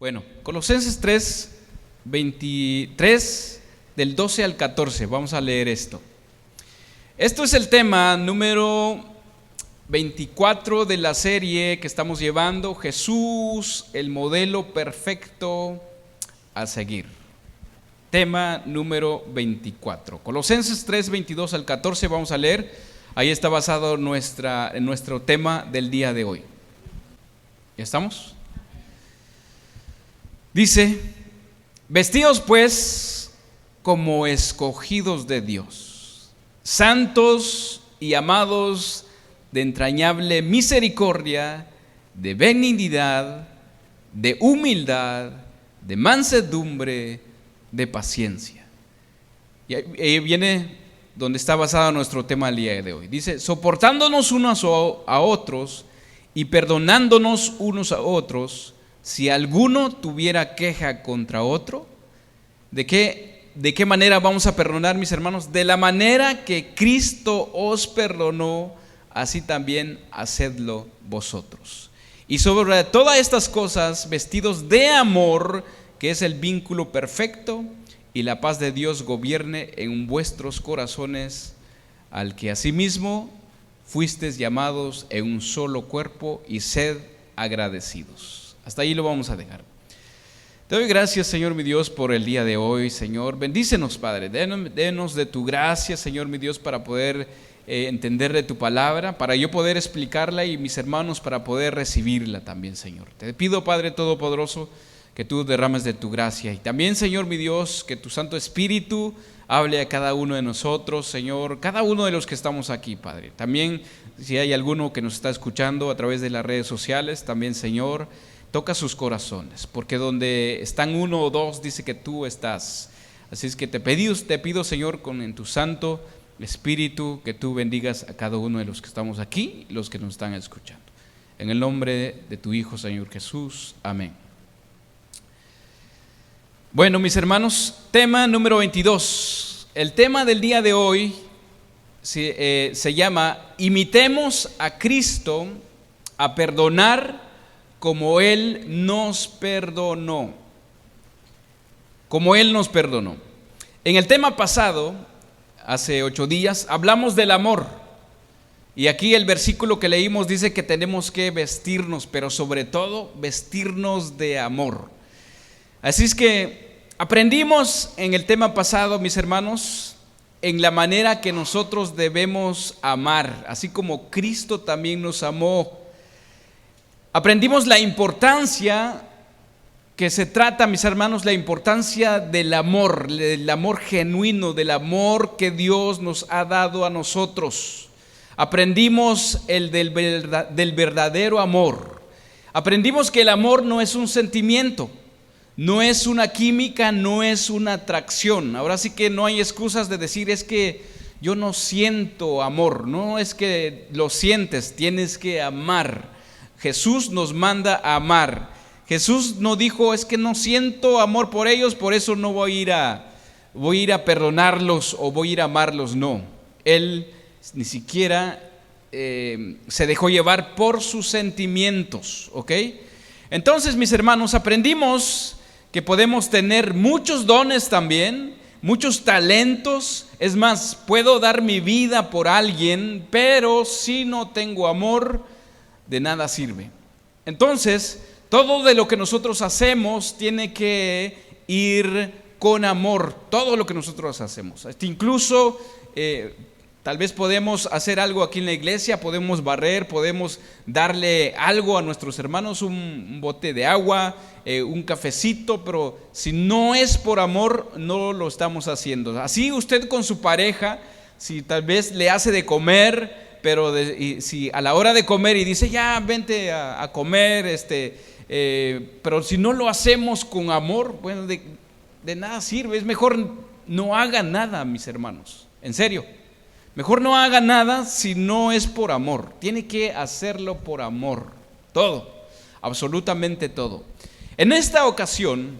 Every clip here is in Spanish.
Bueno, Colosenses 3, 23, del 12 al 14, vamos a leer esto. Esto es el tema número 24 de la serie que estamos llevando, Jesús, el modelo perfecto a seguir. Tema número 24. Colosenses 3, 22 al 14, vamos a leer. Ahí está basado nuestro tema del día de hoy. ¿Ya estamos? Dice: vestidos pues como escogidos de Dios, santos y amados de entrañable misericordia, de benignidad, de humildad, de mansedumbre, de paciencia. Y ahí viene donde está basado nuestro tema del día de hoy. Dice: soportándonos unos a otros y perdonándonos unos a otros, si alguno tuviera queja contra otro. ¿De qué manera vamos a perdonar, mis hermanos? De la manera que Cristo os perdonó, así también hacedlo vosotros. Y sobre todas estas cosas, vestidos de amor, que es el vínculo perfecto, y la paz de Dios gobierne en vuestros corazones, al que asimismo fuisteis llamados en un solo cuerpo, y sed agradecidos. Hasta ahí lo vamos a dejar. Te doy gracias, Señor mi Dios, por el día de hoy, Señor. Bendícenos, Padre. Denos de tu gracia, Señor mi Dios, para poder entender de tu palabra, para yo poder explicarla y mis hermanos para poder recibirla también, Señor. Te pido, Padre Todopoderoso, que tú derrames de tu gracia. Y también, Señor mi Dios, que tu Santo Espíritu hable a cada uno de nosotros, Señor, cada uno de los que estamos aquí, Padre. También, si hay alguno que nos está escuchando a través de las redes sociales, también, Señor, toca sus corazones, porque donde están uno o dos, dice que tú estás. Así es que te pido, Señor, en tu Santo Espíritu, que tú bendigas a cada uno de los que estamos aquí y los que nos están escuchando. En el nombre de tu Hijo, Señor Jesús. Amén. Bueno, mis hermanos, tema número 22. El tema del día de hoy se llama: imitemos a Cristo a perdonar como Él nos perdonó. Como Él nos perdonó. En el tema pasado, hace 8 días, hablamos del amor. Y aquí el versículo que leímos dice que tenemos que vestirnos, pero sobre todo vestirnos de amor. Así es que aprendimos en el tema pasado, mis hermanos, en la manera que nosotros debemos amar, así como Cristo también nos amó. Aprendimos la importancia que se trata, mis hermanos, la importancia del amor genuino, del amor que Dios nos ha dado a nosotros. Aprendimos el del verdadero amor. Aprendimos que el amor no es un sentimiento, no es una química, no es una atracción. Ahora sí que no hay excusas de decir: es que yo no siento amor. No es que lo sientes, tienes que amar. Jesús nos manda a amar. Jesús no dijo: es que no siento amor por ellos, por eso no voy a ir a perdonarlos o voy a ir a amarlos. No, Él ni siquiera se dejó llevar por sus sentimientos, ¿ok? Entonces, mis hermanos, aprendimos que podemos tener muchos dones también, muchos talentos. Es más, puedo dar mi vida por alguien, pero si no tengo amor, de nada sirve. Entonces, todo de lo que nosotros hacemos tiene que ir con amor. Todo lo que nosotros hacemos. Incluso tal vez podemos hacer algo aquí en la iglesia, podemos barrer, podemos darle algo a nuestros hermanos, un bote de agua, un cafecito, pero si no es por amor, no lo estamos haciendo. Así usted con su pareja, si tal vez le hace de comer, pero si a la hora de comer y dice: ya vente a comer, pero si no lo hacemos con amor, bueno, de nada sirve. Es mejor no haga nada, mis hermanos, en serio. Mejor no haga nada si no es por amor. Tiene que hacerlo por amor, todo, absolutamente todo. En esta ocasión,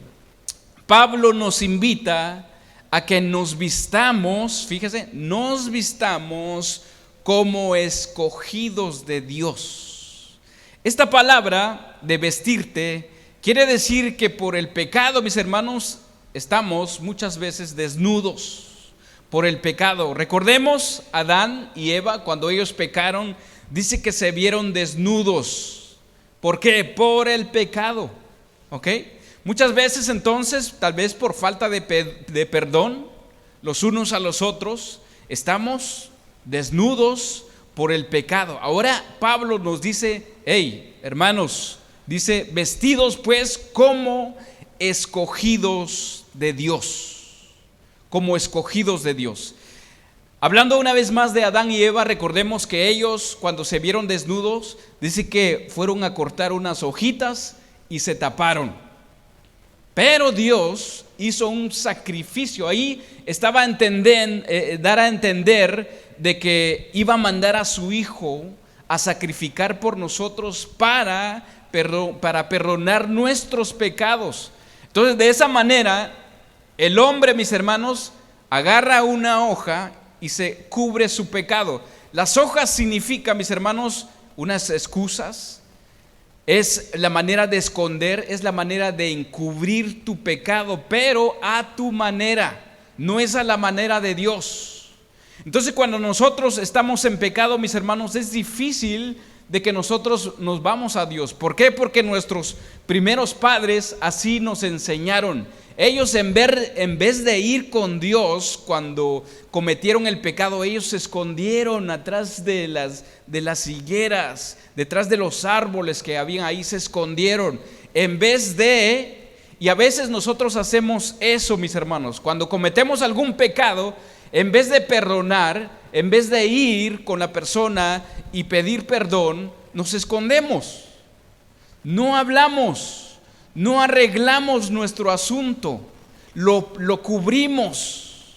Pablo nos invita a que nos vistamos, fíjese, nos vistamos como escogidos de Dios. Esta palabra de vestirte Quiere decir que por el pecado, mis hermanos, estamos muchas veces desnudos por el pecado. Recordemos Adán y Eva, cuando ellos pecaron, dice que se vieron desnudos. ¿Por qué? Por el pecado. ¿Ok? Muchas veces entonces, tal vez por falta de perdón, los unos a los otros, estamos desnudos por el pecado. Ahora Pablo nos dice, hey, hermanos, dice, vestidos pues como escogidos de Dios. Como escogidos de Dios. Hablando una vez más de Adán y Eva, recordemos que ellos, cuando se vieron desnudos, dice que fueron a cortar unas hojitas y se taparon. Pero Dios hizo un sacrificio. Ahí estaba dar a entender de que iba a mandar a su Hijo a sacrificar por nosotros para perdonar nuestros pecados. Entonces, de esa manera, el hombre, mis hermanos, agarra una hoja y se cubre su pecado. Las hojas significan, mis hermanos, unas excusas. Es la manera de esconder, es la manera de encubrir tu pecado, pero a tu manera, no es a la manera de Dios. Entonces, cuando nosotros estamos en pecado, mis hermanos, es difícil de que nosotros nos vamos a Dios. ¿Por qué? Porque nuestros primeros padres así nos enseñaron. Ellos en vez de ir con Dios cuando cometieron el pecado, ellos se escondieron atrás de las higueras, detrás de los árboles que habían ahí, se escondieron. Y a veces nosotros hacemos eso, mis hermanos, cuando cometemos algún pecado, en vez de perdonar, en vez de ir con la persona y pedir perdón, nos escondemos, no hablamos. No arreglamos nuestro asunto, lo cubrimos.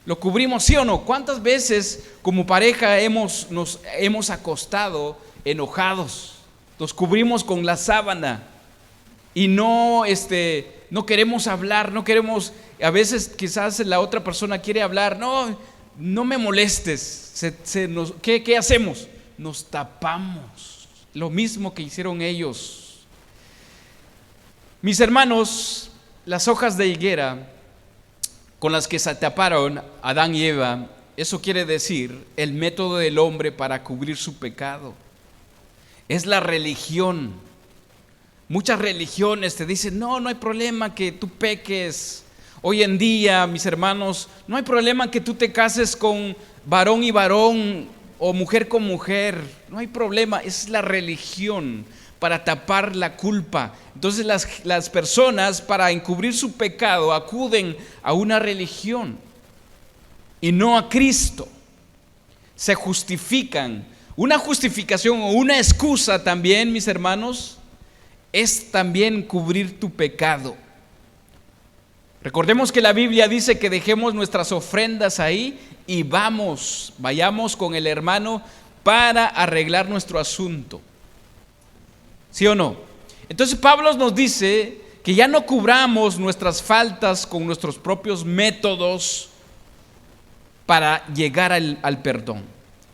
Lo cubrimos, ¿sí o no? ¿Cuántas veces como pareja nos hemos acostado enojados? Nos cubrimos con la sábana y no queremos hablar, no queremos, a veces quizás la otra persona quiere hablar, no me molestes. ¿Qué hacemos? Nos tapamos, lo mismo que hicieron ellos. Mis hermanos, las hojas de higuera con las que se taparon Adán y Eva, eso quiere decir el método del hombre para cubrir su pecado. Es la religión. Muchas religiones te dicen, no hay problema que tú peques. Hoy en día, mis hermanos, no hay problema que tú te cases con varón y varón o mujer con mujer. No hay problema, es la religión para tapar la culpa. Entonces las personas, para encubrir su pecado, acuden a una religión y no a Cristo. Se justifican. Una justificación o una excusa también, mis hermanos, es también cubrir tu pecado. Recordemos que la Biblia dice que dejemos nuestras ofrendas ahí y vayamos con el hermano para arreglar nuestro asunto. ¿Sí o no? Entonces Pablo nos dice que ya no cubramos nuestras faltas con nuestros propios métodos para llegar al perdón.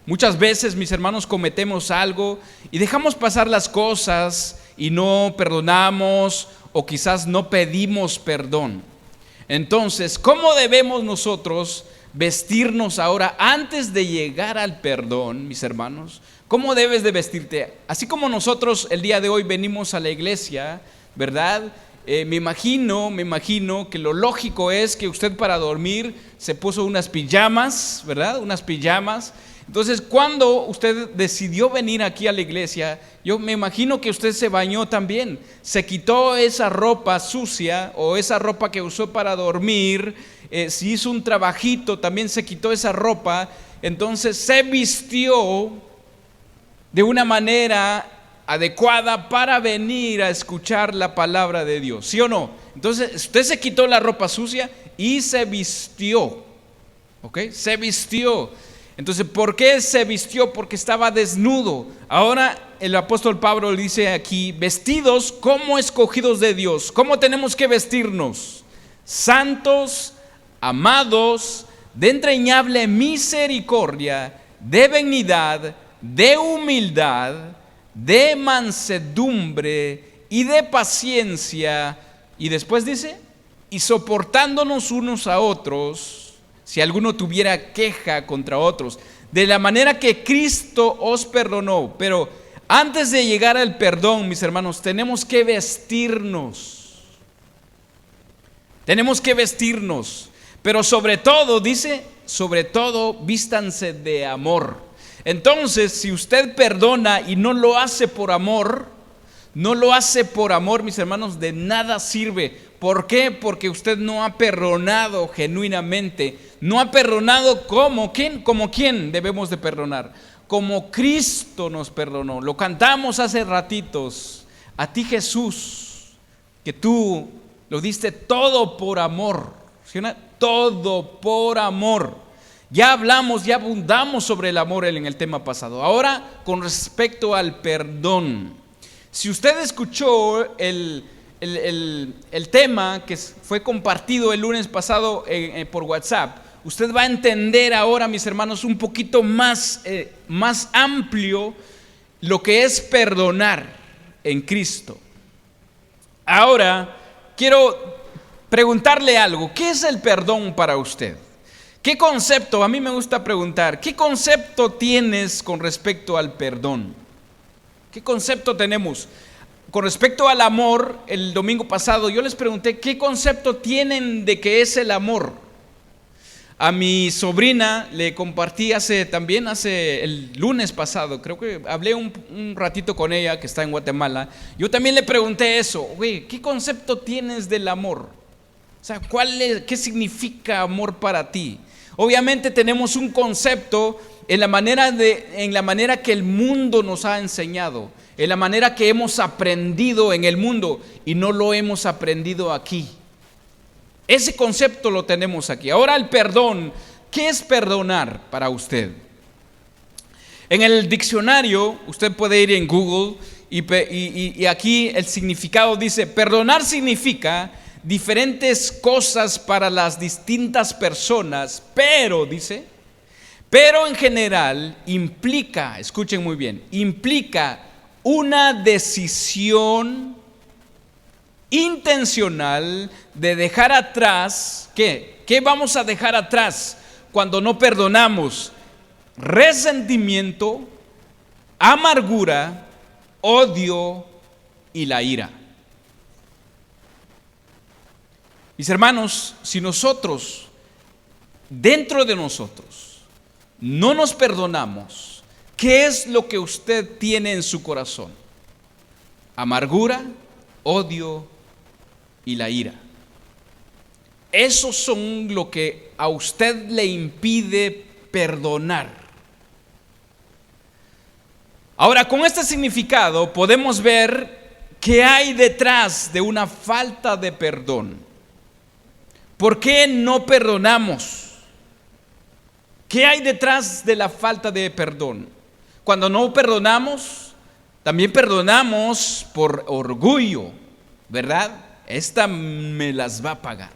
Muchas veces, mis hermanos, cometemos algo y dejamos pasar las cosas y no perdonamos o quizás no pedimos perdón. Entonces, ¿cómo debemos nosotros vestirnos ahora antes de llegar al perdón, mis hermanos? ¿Cómo debes de vestirte? Así como nosotros el día de hoy venimos a la iglesia, ¿verdad? Me imagino que lo lógico es que usted para dormir se puso unas pijamas, ¿verdad? Unas pijamas. Entonces, cuando usted decidió venir aquí a la iglesia, yo me imagino que usted se bañó también. Se quitó esa ropa sucia o esa ropa que usó para dormir. Si hizo un trabajito, también se quitó esa ropa. Entonces, se vistió de una manera adecuada para venir a escuchar la palabra de Dios, ¿sí o no? Entonces usted se quitó la ropa sucia y se vistió, ¿ok? Se vistió. Entonces, ¿por qué se vistió? Porque estaba desnudo. Ahora el apóstol Pablo dice aquí, vestidos como escogidos de Dios. ¿Cómo tenemos que vestirnos? Santos, amados, de entrañable misericordia, de benignidad, de humildad, de mansedumbre y de paciencia, y después dice, y soportándonos unos a otros, si alguno tuviera queja contra otros, de la manera que Cristo os perdonó. Pero antes de llegar al perdón, mis hermanos, tenemos que vestirnos. Tenemos que vestirnos. Pero sobre todo, dice, sobre todo, vístanse de amor. Entonces, si usted perdona y no lo hace por amor, mis hermanos, de nada sirve. ¿Por qué? Porque usted no ha perdonado genuinamente. No ha perdonado como quién debemos de perdonar. Como Cristo nos perdonó. Lo cantamos hace ratitos. A ti, Jesús, que tú lo diste todo por amor. ¿Sí? Todo por amor. Ya hablamos, ya abundamos sobre el amor en el tema pasado. Ahora, con respecto al perdón. Si usted escuchó el tema que fue compartido el lunes pasado por WhatsApp, usted va a entender ahora, mis hermanos, un poquito más amplio lo que es perdonar en Cristo. Ahora, quiero preguntarle algo. ¿Qué es el perdón para usted? ¿Qué concepto? A mí me gusta preguntar, ¿qué concepto tienes con respecto al perdón? ¿Qué concepto tenemos? Con respecto al amor, el domingo pasado yo les pregunté, ¿qué concepto tienen de qué es el amor? A mi sobrina le compartí hace el lunes pasado, creo que hablé un ratito con ella que está en Guatemala. Yo también le pregunté eso, oye, ¿qué concepto tienes del amor? O sea, ¿qué significa amor para ti? Obviamente tenemos un concepto en la manera que el mundo nos ha enseñado, en la manera que hemos aprendido en el mundo y no lo hemos aprendido aquí. Ese concepto lo tenemos aquí. Ahora el perdón, ¿qué es perdonar para usted? En el diccionario, usted puede ir en Google y aquí el significado dice, perdonar significa diferentes cosas para las distintas personas, pero en general implica, escuchen muy bien, implica una decisión intencional de dejar atrás, ¿qué? ¿Qué vamos a dejar atrás cuando no perdonamos? Resentimiento, amargura, odio y la ira. Mis hermanos, si nosotros, dentro de nosotros, no nos perdonamos, ¿qué es lo que usted tiene en su corazón? Amargura, odio y la ira. Esos son lo que a usted le impide perdonar. Ahora, con este significado podemos ver qué hay detrás de una falta de perdón. ¿Por qué no perdonamos? ¿Qué hay detrás de la falta de perdón? Cuando no perdonamos, también perdonamos por orgullo, ¿verdad? Esta me las va a pagar.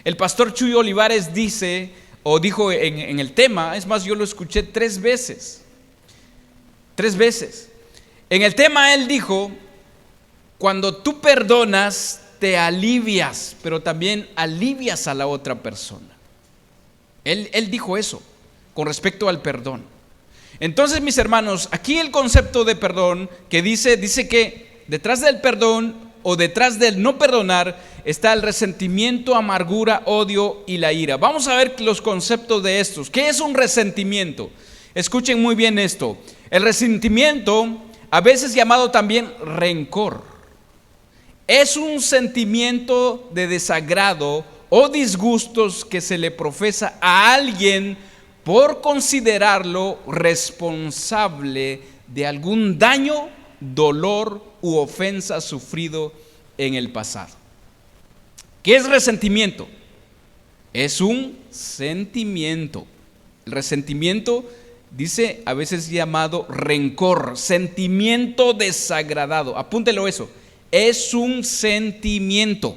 El pastor Chuy Olivares dijo en el tema, es más, yo lo escuché 3 veces. 3 veces. En el tema él dijo, cuando tú perdonas, te alivias, pero también alivias a la otra persona. Él dijo eso con respecto al perdón. Entonces, mis hermanos, aquí el concepto de perdón que dice que detrás del perdón o detrás del no perdonar está el resentimiento, amargura, odio y la ira. Vamos a ver los conceptos de estos. ¿Qué es un resentimiento? Escuchen muy bien esto. El resentimiento, a veces llamado también rencor, es un sentimiento de desagrado o disgustos que se le profesa a alguien por considerarlo responsable de algún daño, dolor u ofensa sufrido en el pasado. ¿Qué es resentimiento? Es un sentimiento. El resentimiento dice a veces llamado rencor, sentimiento desagradado. Apúntelo eso. Es un sentimiento.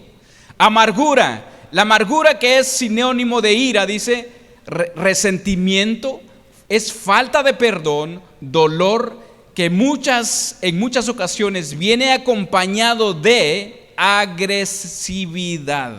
Amargura. La amargura, que es sinónimo de ira, dice resentimiento, es falta de perdón, dolor que en muchas ocasiones viene acompañado de agresividad.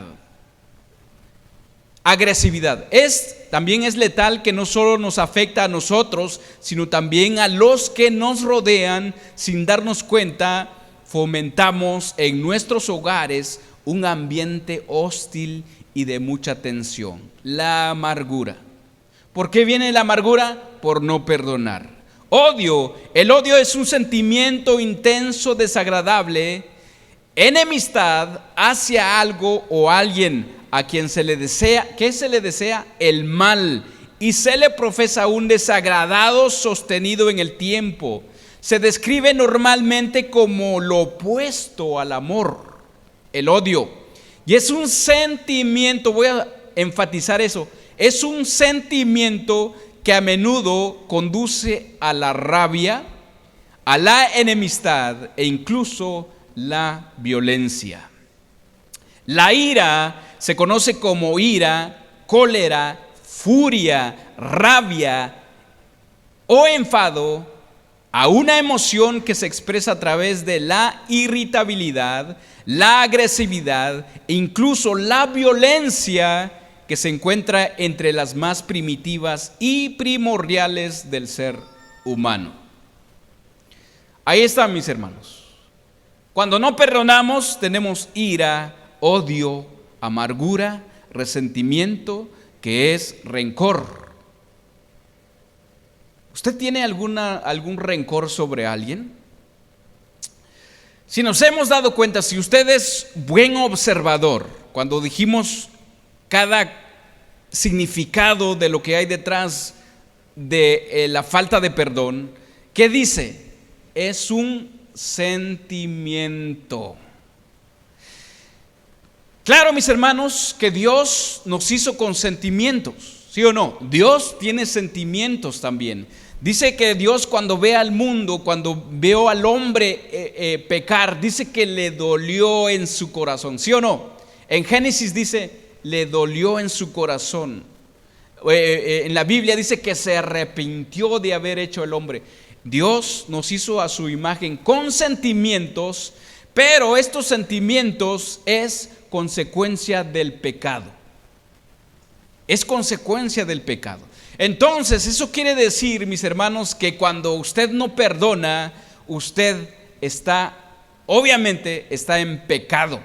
También es letal, que no solo nos afecta a nosotros, sino también a los que nos rodean. Sin darnos cuenta, fomentamos en nuestros hogares un ambiente hostil y de mucha tensión. La amargura. ¿Por qué viene la amargura? Por no perdonar. Odio. El odio es un sentimiento intenso, desagradable, enemistad hacia algo o alguien a quien se le desea. ¿Qué se le desea? El mal. Y se le profesa un desagradado sostenido en el tiempo. Se describe normalmente como lo opuesto al amor, el odio. Y es un sentimiento, voy a enfatizar eso, es un sentimiento que a menudo conduce a la rabia, a la enemistad e incluso la violencia. La ira se conoce como ira, cólera, furia, rabia o enfado, a una emoción que se expresa a través de la irritabilidad, la agresividad e incluso la violencia, que se encuentra entre las más primitivas y primordiales del ser humano. Ahí está, mis hermanos. Cuando no perdonamos, tenemos ira, odio, amargura, resentimiento, que es rencor. ¿Usted tiene algún rencor sobre alguien? Si nos hemos dado cuenta, si usted es buen observador, cuando dijimos cada significado de lo que hay detrás de la falta de perdón, ¿qué dice? Es un sentimiento. Claro, mis hermanos, que Dios nos hizo con sentimientos, ¿sí o no? Dios tiene sentimientos también. Dice que Dios, cuando ve al mundo, cuando vio al hombre pecar, dice que le dolió en su corazón, ¿sí o no? En Génesis dice, le dolió en su corazón. En la Biblia dice que se arrepintió de haber hecho el hombre. Dios nos hizo a su imagen con sentimientos, pero estos sentimientos es consecuencia del pecado. Es consecuencia del pecado. Entonces, eso quiere decir, mis hermanos, que cuando usted no perdona, usted obviamente está en pecado.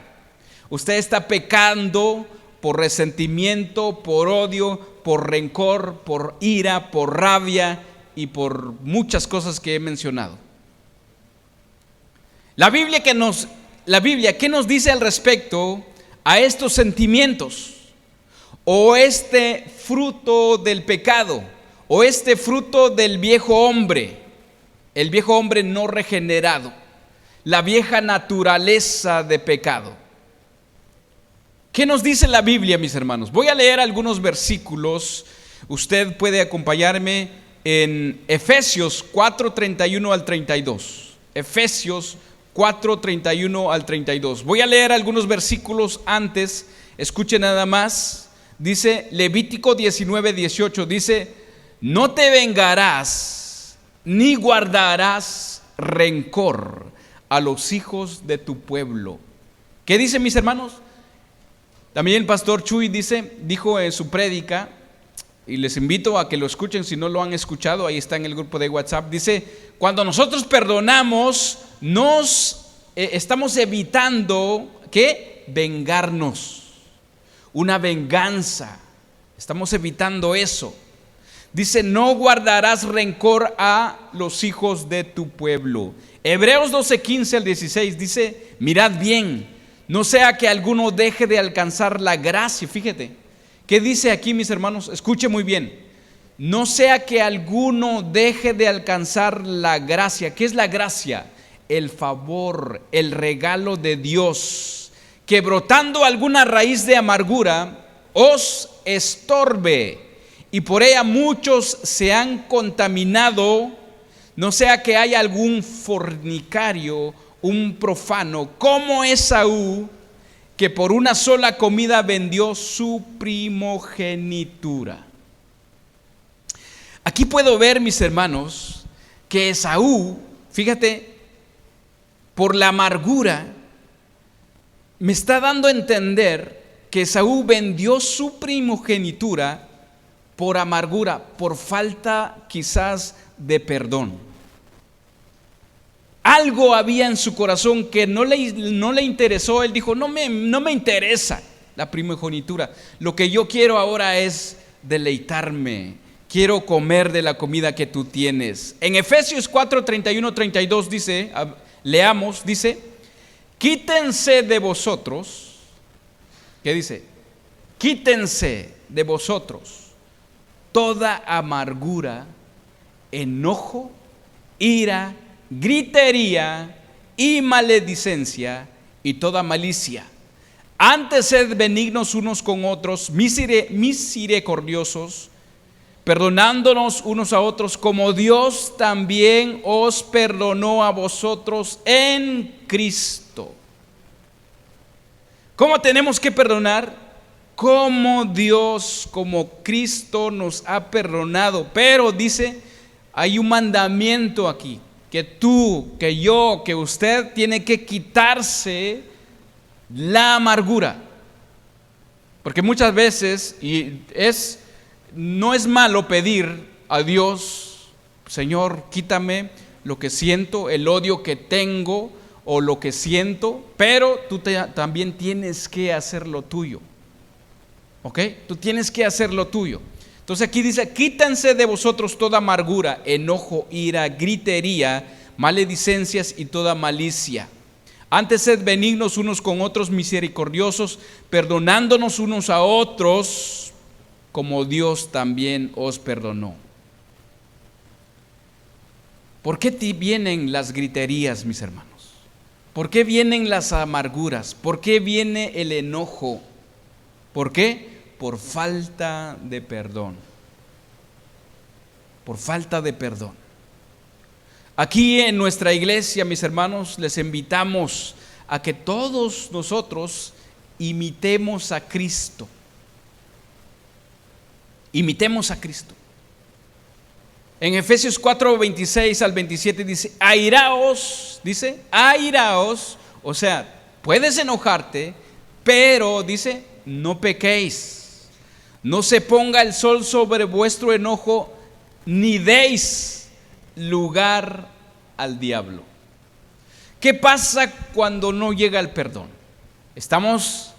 Usted está pecando por resentimiento, por odio, por rencor, por ira, por rabia y por muchas cosas que he mencionado. La Biblia, ¿qué nos dice al respecto a estos sentimientos? O este fruto del pecado, o este fruto del viejo hombre, el viejo hombre no regenerado, la vieja naturaleza de pecado. ¿Qué nos dice la Biblia, mis hermanos? Voy a leer algunos versículos. Usted puede acompañarme en Efesios 4:31 al 32. Efesios 4:31 al 32. Voy a leer algunos versículos antes. Escuche nada más. Dice Levítico 19:18. Dice: no te vengarás ni guardarás rencor a los hijos de tu pueblo. ¿Qué dice, mis hermanos? También el pastor Chuy dijo en su prédica, y les invito a que lo escuchen si no lo han escuchado, ahí está en el grupo de WhatsApp. Dice: cuando nosotros perdonamos, estamos evitando ¿qué? Vengarnos, una venganza. Estamos evitando eso. Dice: no guardarás rencor a los hijos de tu pueblo. Hebreos 12:15 al 16 dice: mirad bien, no sea que alguno deje de alcanzar la gracia. Fíjate, ¿qué dice aquí, mis hermanos? Escuche muy bien. No sea que alguno deje de alcanzar la gracia. ¿Qué es la gracia? El favor, el regalo de Dios, que brotando alguna raíz de amargura os estorbe, y por ella muchos se han contaminado. No sea que haya algún fornicario, un profano, como Esaú, que por una sola comida vendió su primogenitura. Aquí puedo ver, mis hermanos, que Esaú fíjate, por la amargura, me está dando a entender que Esaú vendió su primogenitura por amargura, por falta quizás de perdón. Algo había en su corazón que no le interesó. Él dijo, no me interesa la primogenitura. Lo que yo quiero ahora es deleitarme. Quiero comer de la comida que tú tienes. En Efesios 4, 31, 32 dice, leamos, dice, quítense de vosotros. ¿Qué dice? Quítense de vosotros toda amargura, enojo, ira, gritería y maledicencia y toda malicia. Antes sed benignos unos con otros, misericordiosos, perdonándonos unos a otros, como Dios también os perdonó a vosotros en Cristo. ¿Cómo tenemos que perdonar? Como Dios, como Cristo nos ha perdonado. Pero dice, hay un mandamiento aquí, que tú, que yo, que usted tiene que quitarse la amargura. Porque muchas veces, no es malo pedir a Dios, Señor, quítame lo que siento, el odio que tengo o lo que siento, pero tú también tienes que hacer lo tuyo. ¿Ok? Tú tienes que hacer lo tuyo. Entonces aquí dice, quítense de vosotros toda amargura, enojo, ira, gritería, maledicencias y toda malicia. Antes sed benignos unos con otros, misericordiosos, perdonándonos unos a otros, como Dios también os perdonó. ¿Por qué vienen las griterías, mis hermanos? ¿Por qué vienen las amarguras? ¿Por qué viene el enojo? ¿Por qué? Por falta de perdón. Por falta de perdón. Aquí en nuestra iglesia, mis hermanos, les invitamos a que todos nosotros imitemos a Cristo. Imitemos a Cristo. En Efesios 4, 26 al 27 dice, airaos, o sea, puedes enojarte, pero dice, no pequéis, no se ponga el sol sobre vuestro enojo, ni deis lugar al diablo. ¿Qué pasa cuando no llega el perdón? Estamos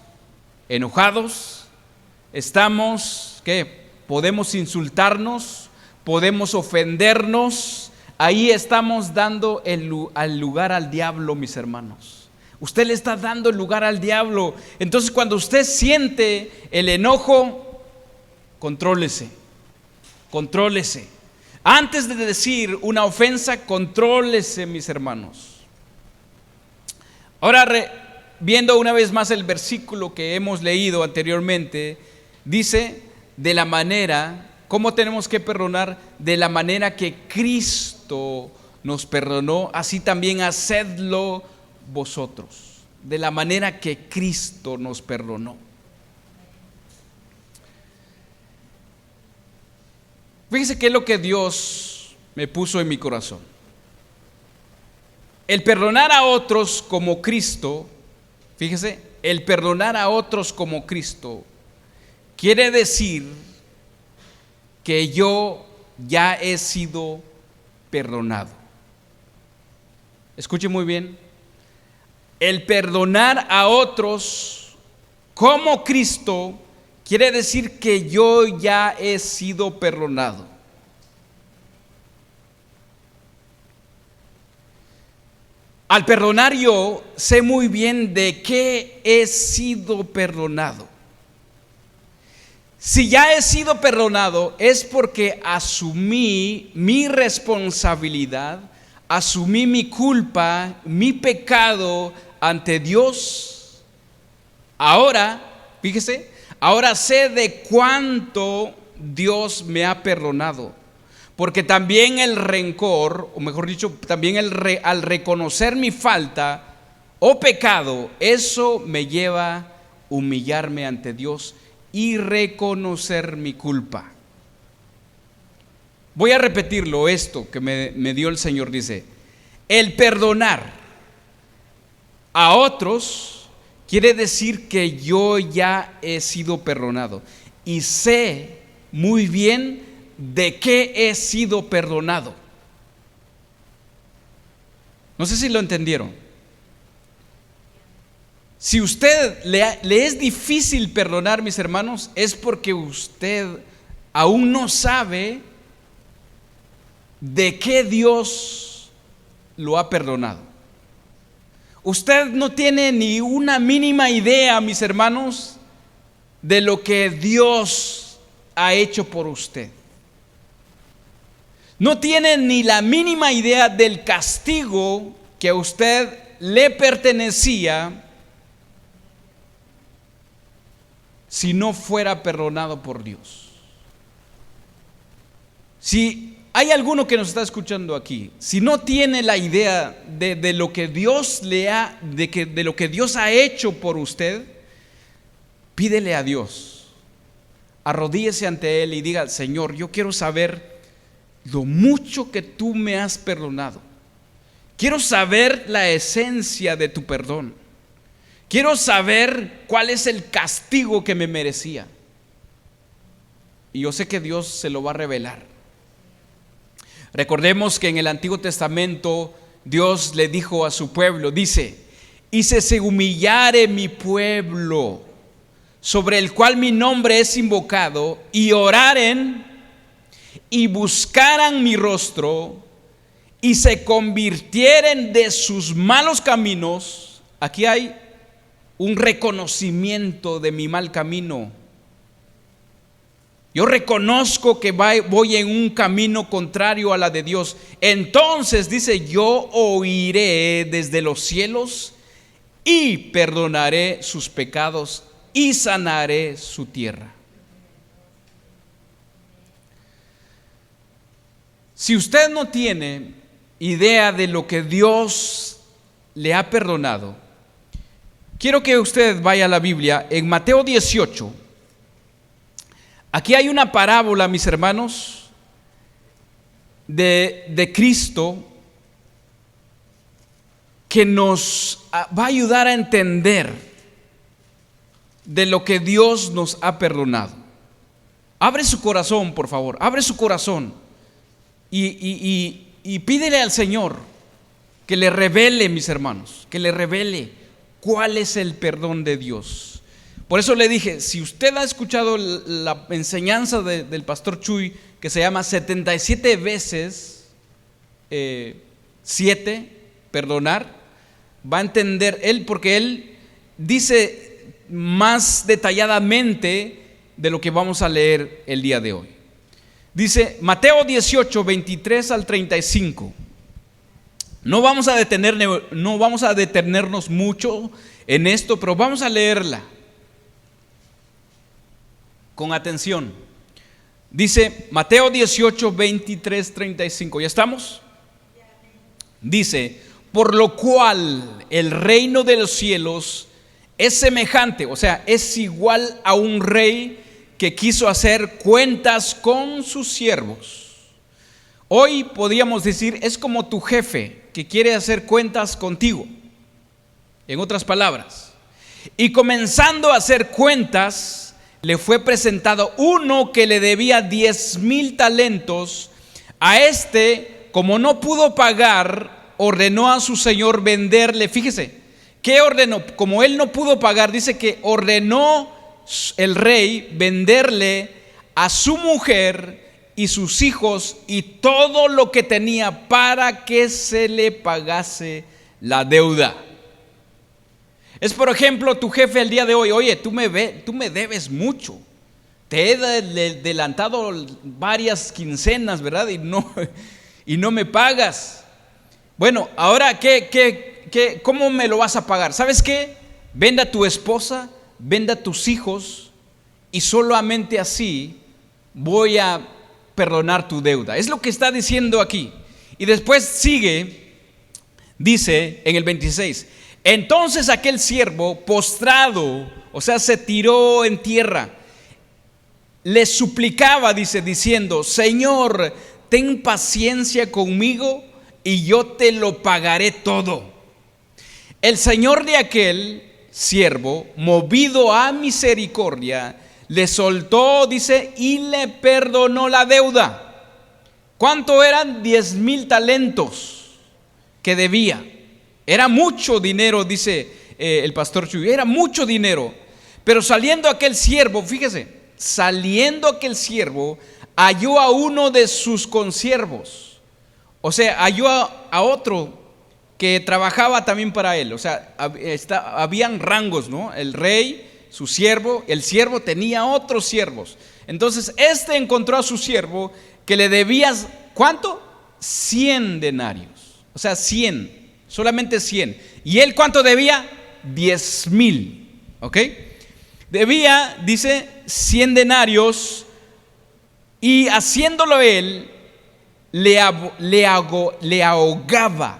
enojados, podemos insultarnos, podemos ofendernos, ahí estamos dando el lugar al diablo, mis hermanos. Usted le está dando el lugar al diablo. Entonces cuando usted siente el enojo, contrólese. Antes de decir una ofensa, contrólese, mis hermanos. Ahora, viendo una vez más el versículo que hemos leído anteriormente, dice, de la manera, ¿cómo tenemos que perdonar? De la manera que Cristo nos perdonó, así también hacedlo vosotros. De la manera que Cristo nos perdonó. Fíjese qué es lo que Dios me puso en mi corazón. El perdonar a otros como Cristo, fíjese, el perdonar a otros como Cristo quiere decir que yo ya he sido perdonado. Escuche muy bien. El perdonar a otros como Cristo quiere decir que yo ya he sido perdonado. Al perdonar yo sé muy bien de qué he sido perdonado. Si ya he sido perdonado es porque asumí mi responsabilidad, asumí mi culpa, mi pecado ante Dios. Ahora, fíjese, ahora sé de cuánto Dios me ha perdonado. Porque también el rencor, o mejor dicho, también al reconocer mi falta o pecado, eso me lleva a humillarme ante Dios y reconocer mi culpa. Voy a repetirlo, esto que me dio el Señor, dice, el perdonar a otros quiere decir que yo ya he sido perdonado y sé muy bien de qué he sido perdonado. No sé si lo entendieron. Si usted le es difícil perdonar, mis hermanos, es porque usted aún no sabe de qué Dios lo ha perdonado. Usted no tiene ni una mínima idea, mis hermanos, de lo que Dios ha hecho por usted. No tiene ni la mínima idea del castigo que a usted le pertenecía si no fuera perdonado por Dios. Si hay alguno que nos está escuchando aquí, si no tiene la idea de lo que Dios de lo que Dios ha hecho por usted, pídele a Dios, arrodíllese ante Él y diga: Señor, yo quiero saber lo mucho que tú me has perdonado. Quiero saber la esencia de tu perdón. Quiero saber cuál es el castigo que me merecía. Y yo sé que Dios se lo va a revelar. Recordemos que en el Antiguo Testamento Dios le dijo a su pueblo, dice: y si se humillare mi pueblo, sobre el cual mi nombre es invocado, y oraren y buscaran mi rostro, y se convirtieren de sus malos caminos. Aquí hay un reconocimiento de mi mal camino. Yo reconozco que voy en un camino contrario a la de Dios. Entonces dice: yo oiré desde los cielos y perdonaré sus pecados y sanaré su tierra. Si usted no tiene idea de lo que Dios le ha perdonado, quiero que usted vaya a la Biblia en Mateo 18. Aquí hay una parábola, mis hermanos, de Cristo que nos va a ayudar a entender de lo que Dios nos ha perdonado. Abre su corazón, por favor, abre su corazón y pídele al Señor que le revele, mis hermanos, que le revele cuál es el perdón de Dios. Por eso le dije, si usted ha escuchado la enseñanza del pastor Chuy, que se llama 77 veces 7, perdonar, va a entender él, porque él dice más detalladamente de lo que vamos a leer el día de hoy. Dice Mateo 18, 23 al 35. No vamos a detenernos mucho en esto, pero vamos a leerla con atención. Dice Mateo 18, 23, 35. ¿Ya estamos? Dice: por lo cual el reino de los cielos es semejante, o sea, es igual a un rey que quiso hacer cuentas con sus siervos. Hoy podríamos decir, es como tu jefe que quiere hacer cuentas contigo. En otras palabras, y comenzando a hacer cuentas, le fue presentado uno que le debía 10,000 talentos. A este, como no pudo pagar, ordenó a su señor venderle. Fíjese, ¿qué ordenó? Como él no pudo pagar, dice que ordenó el rey venderle a su mujer y sus hijos y todo lo que tenía para que se le pagase la deuda. Es, por ejemplo, tu jefe el día de hoy: oye, tú me debes mucho, te he adelantado varias quincenas, ¿verdad? Y no me pagas. Bueno, ahora ¿cómo me lo vas a pagar? ¿Sabes qué? Venda a tu esposa, venda a tus hijos, y solamente así voy a perdonar tu deuda. Es lo que está diciendo aquí. Y después sigue, dice en el 26: entonces aquel siervo, postrado, o sea, se tiró en tierra, le suplicaba, dice, diciendo: Señor, ten paciencia conmigo y yo te lo pagaré todo. El señor de aquel siervo, movido a misericordia, le soltó, dice, y le perdonó la deuda. ¿Cuánto eran? 10,000 talentos que debía. Era mucho dinero, dice el pastor Chuy, era mucho dinero. Pero saliendo aquel siervo, fíjese, saliendo aquel siervo, halló a uno de sus consiervos. O sea, halló a otro que trabajaba también para él. O sea, habían rangos, ¿no? El rey, su siervo, el siervo tenía otros siervos. Entonces, este encontró a su siervo que le debía, ¿cuánto? 100 denarios. O sea, 100, solamente 100. ¿Y él cuánto debía? 10,000, ¿ok? Debía, dice, 100 denarios, y haciéndolo él, le ahogaba.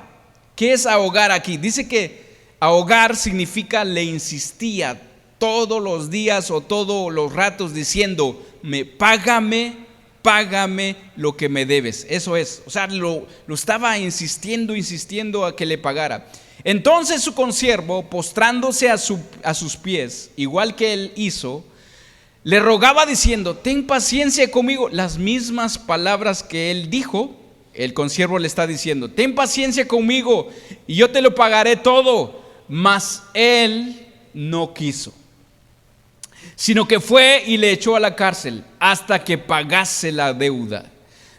¿Qué es ahogar aquí? Dice que ahogar significa le insistía todos los días o todos los ratos diciendo, págame lo que me debes. Eso es, o sea, lo estaba insistiendo a que le pagara. Entonces su consiervo, postrándose a sus pies, igual que él hizo, le rogaba diciendo, ten paciencia conmigo. Las mismas palabras que él dijo, el consiervo le está diciendo, ten paciencia conmigo y yo te lo pagaré todo. Mas él no quiso, sino que fue y le echó a la cárcel hasta que pagase la deuda.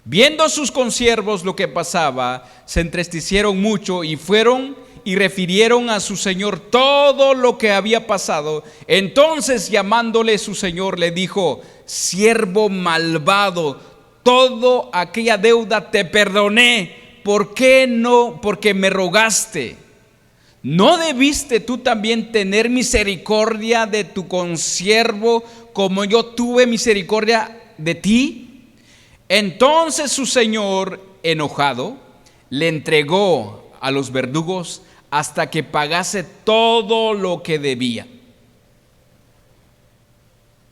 Viendo sus consiervos lo que pasaba, se entristecieron mucho y fueron y refirieron a su señor todo lo que había pasado. Entonces, llamándole su señor, le dijo, siervo malvado, toda aquella deuda te perdoné. ¿Por qué no? Porque me rogaste. ¿No debiste tú también tener misericordia de tu consiervo como yo tuve misericordia de ti? Entonces su señor, enojado, le entregó a los verdugos hasta que pagase todo lo que debía.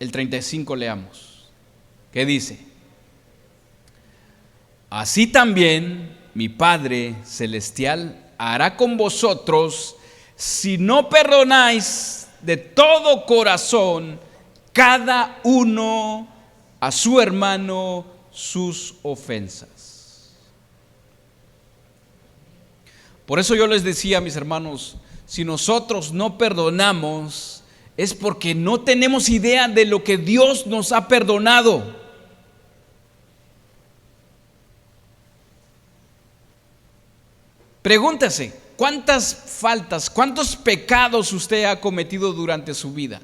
El 35 leamos. ¿Qué dice? Así también mi Padre Celestial hará con vosotros si no perdonáis de todo corazón cada uno a su hermano sus ofensas. Por eso yo les decía, mis hermanos, si nosotros no perdonamos es porque no tenemos idea de lo que Dios nos ha perdonado. Pregúntese, ¿cuántas faltas, cuántos pecados usted ha cometido durante su vida?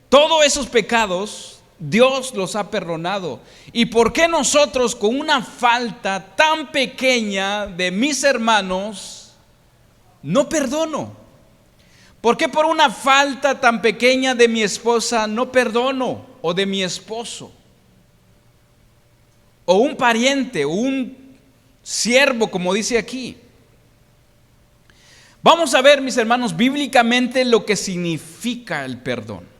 Todos esos pecados Dios los ha perdonado. ¿Y por qué nosotros con una falta tan pequeña de mis hermanos no perdono? ¿Por qué por una falta tan pequeña de mi esposa no perdono? O de mi esposo, o un pariente, o un siervo, como dice aquí. Vamos a ver, mis hermanos, bíblicamente lo que significa el perdón.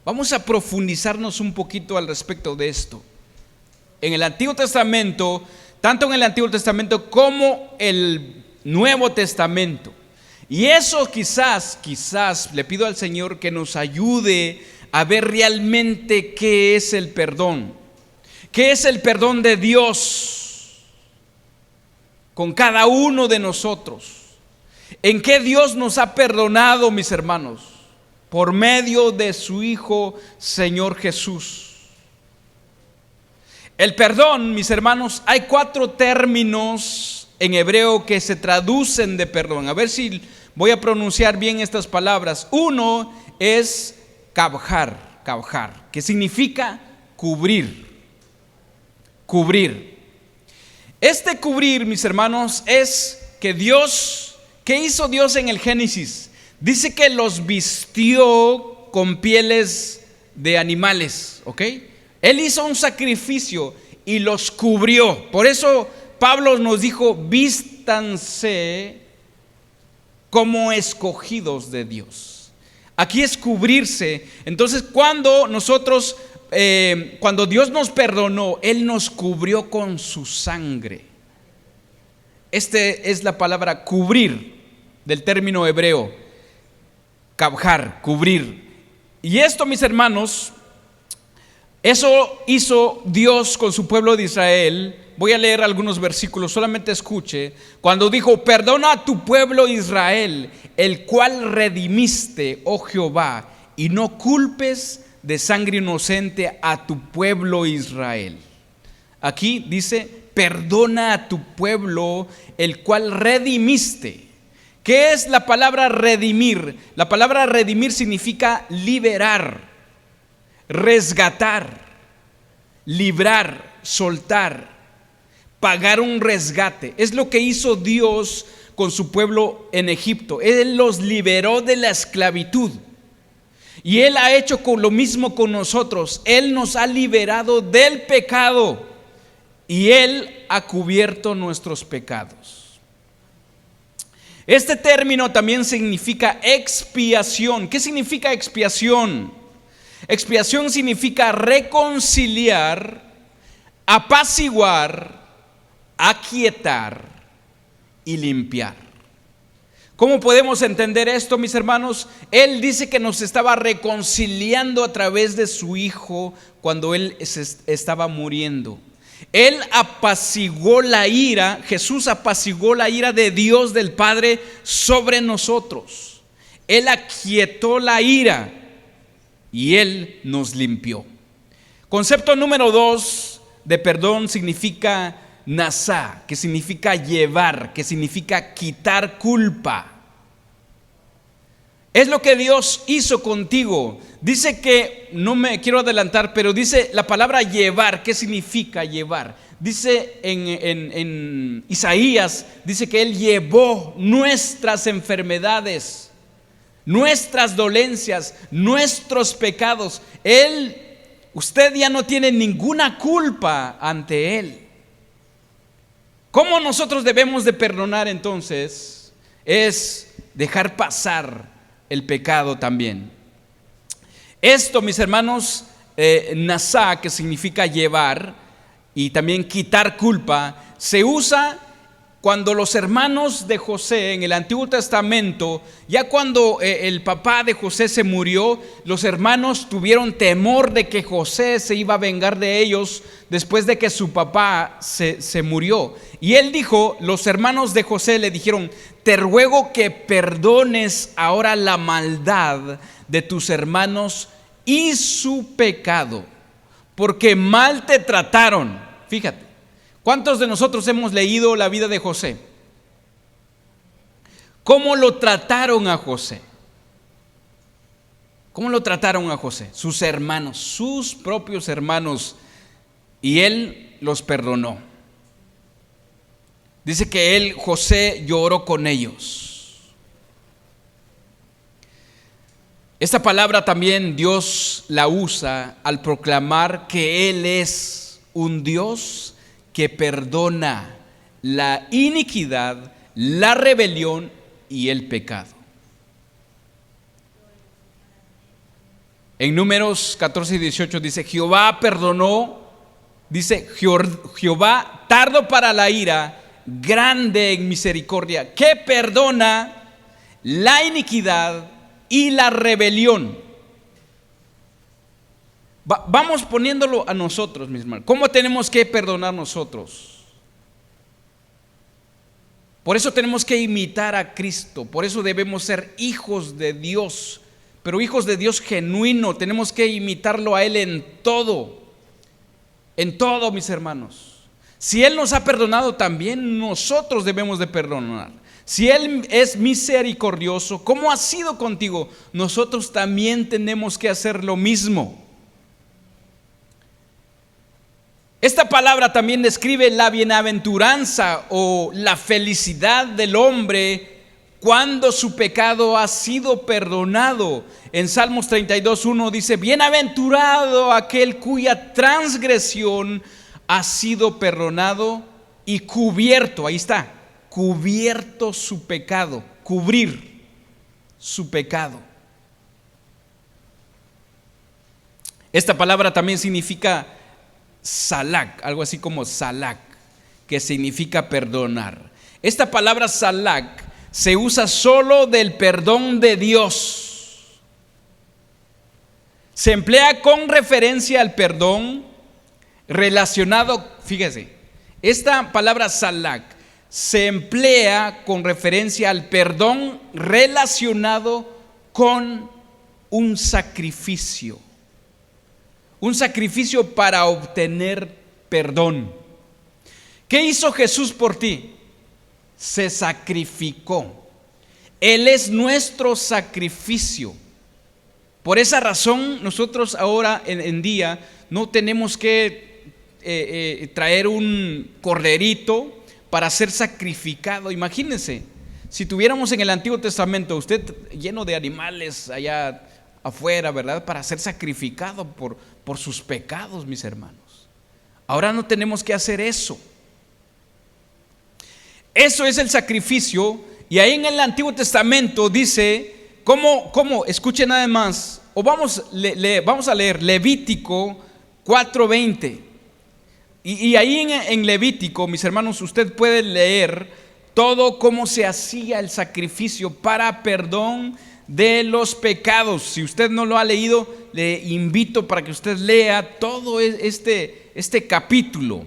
Vamos a profundizarnos un poquito al respecto de esto. En el Antiguo Testamento, tanto en el Antiguo Testamento como el Nuevo Testamento. Y eso quizás le pido al Señor que nos ayude a ver realmente qué es el perdón. ¿Qué es el perdón de Dios con cada uno de nosotros? ¿En qué Dios nos ha perdonado, mis hermanos? Por medio de su Hijo, Señor Jesús. El perdón, mis hermanos, hay 4 términos en hebreo que se traducen de perdón. A ver si voy a pronunciar bien estas palabras. Uno es kabjar, que significa cubrir. Cubrir. Este cubrir, mis hermanos, es que Dios, ¿qué hizo Dios en el Génesis? Dice que los vistió con pieles de animales, ¿ok? Él hizo un sacrificio y los cubrió. Por eso Pablo nos dijo, vístanse como escogidos de Dios. Aquí es cubrirse. Entonces cuando Dios nos perdonó, Él nos cubrió con su sangre. Este es la palabra cubrir, del término hebreo, kabjar, cubrir. Y esto, mis hermanos, eso hizo Dios con su pueblo de Israel. Voy a leer algunos versículos, solamente escuche. Cuando dijo: perdona a tu pueblo Israel, el cual redimiste, oh Jehová, y no culpes de sangre inocente a tu pueblo Israel. Aquí dice: perdona a tu pueblo, el cual redimiste. ¿Qué es la palabra redimir? La palabra redimir significa liberar, resgatar, librar, soltar, pagar un resgate. Es lo que hizo Dios con su pueblo en Egipto. Él los liberó de la esclavitud. Y Él ha hecho lo mismo con nosotros. Él nos ha liberado del pecado y Él ha cubierto nuestros pecados. Este término también significa expiación. ¿Qué significa expiación? Expiación significa reconciliar, apaciguar, aquietar y limpiar. ¿Cómo podemos entender esto, mis hermanos? Él dice que nos estaba reconciliando a través de su Hijo cuando Él estaba muriendo. Él apaciguó la ira, Jesús apaciguó la ira de Dios del Padre sobre nosotros. Él aquietó la ira y Él nos limpió. Concepto número 2 de perdón significa nasá, que significa llevar, que significa quitar culpa. Es lo que Dios hizo contigo. Dice que, no me quiero adelantar, pero dice la palabra llevar. ¿Qué significa llevar? Dice en Isaías, dice que Él llevó nuestras enfermedades, nuestras dolencias, nuestros pecados. Usted ya no tiene ninguna culpa ante Él. ¿Cómo nosotros debemos de perdonar entonces? Es dejar pasar el pecado también. Esto, mis hermanos, nasá, que significa llevar, y también quitar culpa, se usa cuando los hermanos de José en el Antiguo Testamento, ya cuando el papá de José se murió, los hermanos tuvieron temor de que José se iba a vengar de ellos después de que su papá se murió. Y él dijo, los hermanos de José le dijeron: te ruego que perdones ahora la maldad de tus hermanos y su pecado, porque mal te trataron. Fíjate, ¿cuántos de nosotros hemos leído la vida de José? ¿Cómo lo trataron a José? ¿Cómo lo trataron a José? Sus hermanos, sus propios hermanos, y él los perdonó. Dice que José lloró con ellos. Esta palabra también Dios la usa al proclamar que Él es un Dios que perdona la iniquidad, la rebelión y el pecado. En Números 14 y 18 dice: Jehová perdonó, dice Jehová tardo para la ira, grande en misericordia, que perdona la iniquidad y la rebelión. Vamos poniéndolo a nosotros, mis hermanos. ¿Cómo tenemos que perdonar nosotros? Por eso tenemos que imitar a Cristo. Por eso debemos ser hijos de Dios, pero hijos de Dios genuino. Tenemos que imitarlo a Él en todo, mis hermanos. Si Él nos ha perdonado, también nosotros debemos de perdonar. Si Él es misericordioso, como ha sido contigo, nosotros también tenemos que hacer lo mismo. Esta palabra también describe la bienaventuranza o la felicidad del hombre cuando su pecado ha sido perdonado. En Salmos 32:1 dice: bienaventurado aquel cuya transgresión ha sido perdonado y cubierto. Ahí está, cubierto su pecado, cubrir su pecado. Esta palabra también significa salak, algo así como salak, que significa perdonar. Esta palabra salak se usa solo del perdón de Dios. Se emplea con referencia al perdón relacionado, fíjese, esta palabra salak se emplea con referencia al perdón relacionado con un sacrificio para obtener perdón. ¿Qué hizo Jesús por ti? Se sacrificó. Él es nuestro sacrificio. Por esa razón nosotros ahora en día no tenemos que traer un corderito para ser sacrificado. Imagínense, si tuviéramos en el Antiguo Testamento usted lleno de animales allá afuera, ¿verdad? Para ser sacrificado por sus pecados, mis hermanos. Ahora no tenemos que hacer eso. Eso es el sacrificio. Y ahí en el Antiguo Testamento dice, ¿cómo? Escuchen nada más. O vamos a leer Levítico 4:20. Y ahí en Levítico, mis hermanos, usted puede leer todo cómo se hacía el sacrificio para perdón de los pecados. Si usted no lo ha leído, le invito para que usted lea todo este capítulo.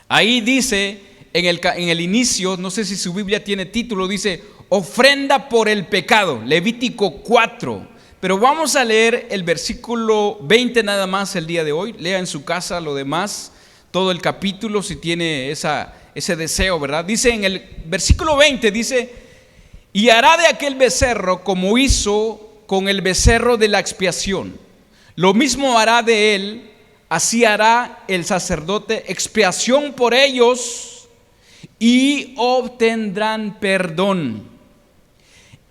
Ahí dice, en el inicio, no sé si su Biblia tiene título, dice ofrenda por el pecado, Levítico 4. Pero vamos a leer el versículo 20 nada más el día de hoy. Lea en su casa lo demás, todo el capítulo, si tiene ese deseo, ¿verdad? Dice en el versículo 20, dice: y hará de aquel becerro como hizo con el becerro de la expiación. Lo mismo hará de él, así hará el sacerdote expiación por ellos y obtendrán perdón.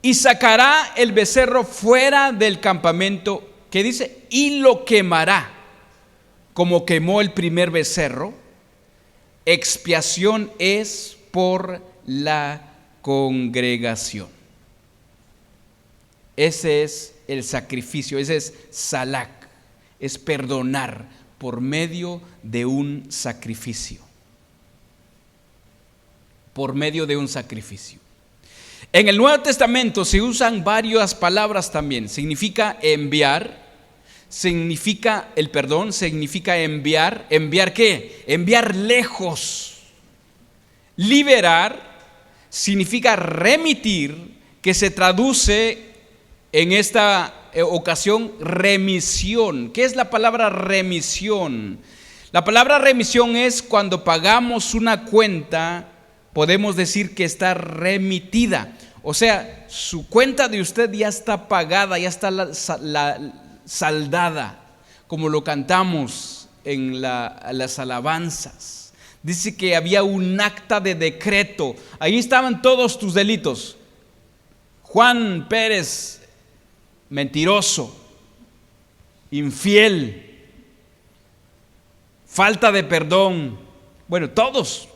Y sacará el becerro fuera del campamento, que dice, y lo quemará, como quemó el primer becerro. Expiación es por la congregación. Ese es el sacrificio, ese es salak, es perdonar por medio de un sacrificio. Por medio de un sacrificio. En el Nuevo Testamento se usan varias palabras también. Significa enviar, significa el perdón, significa enviar. ¿Enviar qué? Enviar lejos. Liberar significa remitir, que se traduce en esta ocasión remisión. ¿Qué es la palabra remisión? La palabra remisión es cuando pagamos una cuenta, podemos decir que está remitida. O sea, su cuenta de usted ya está pagada, ya está saldada, como lo cantamos en las alabanzas. Dice que había un acta de decreto. Ahí estaban todos tus delitos. Juan Pérez, mentiroso, infiel, falta de perdón. Bueno, todos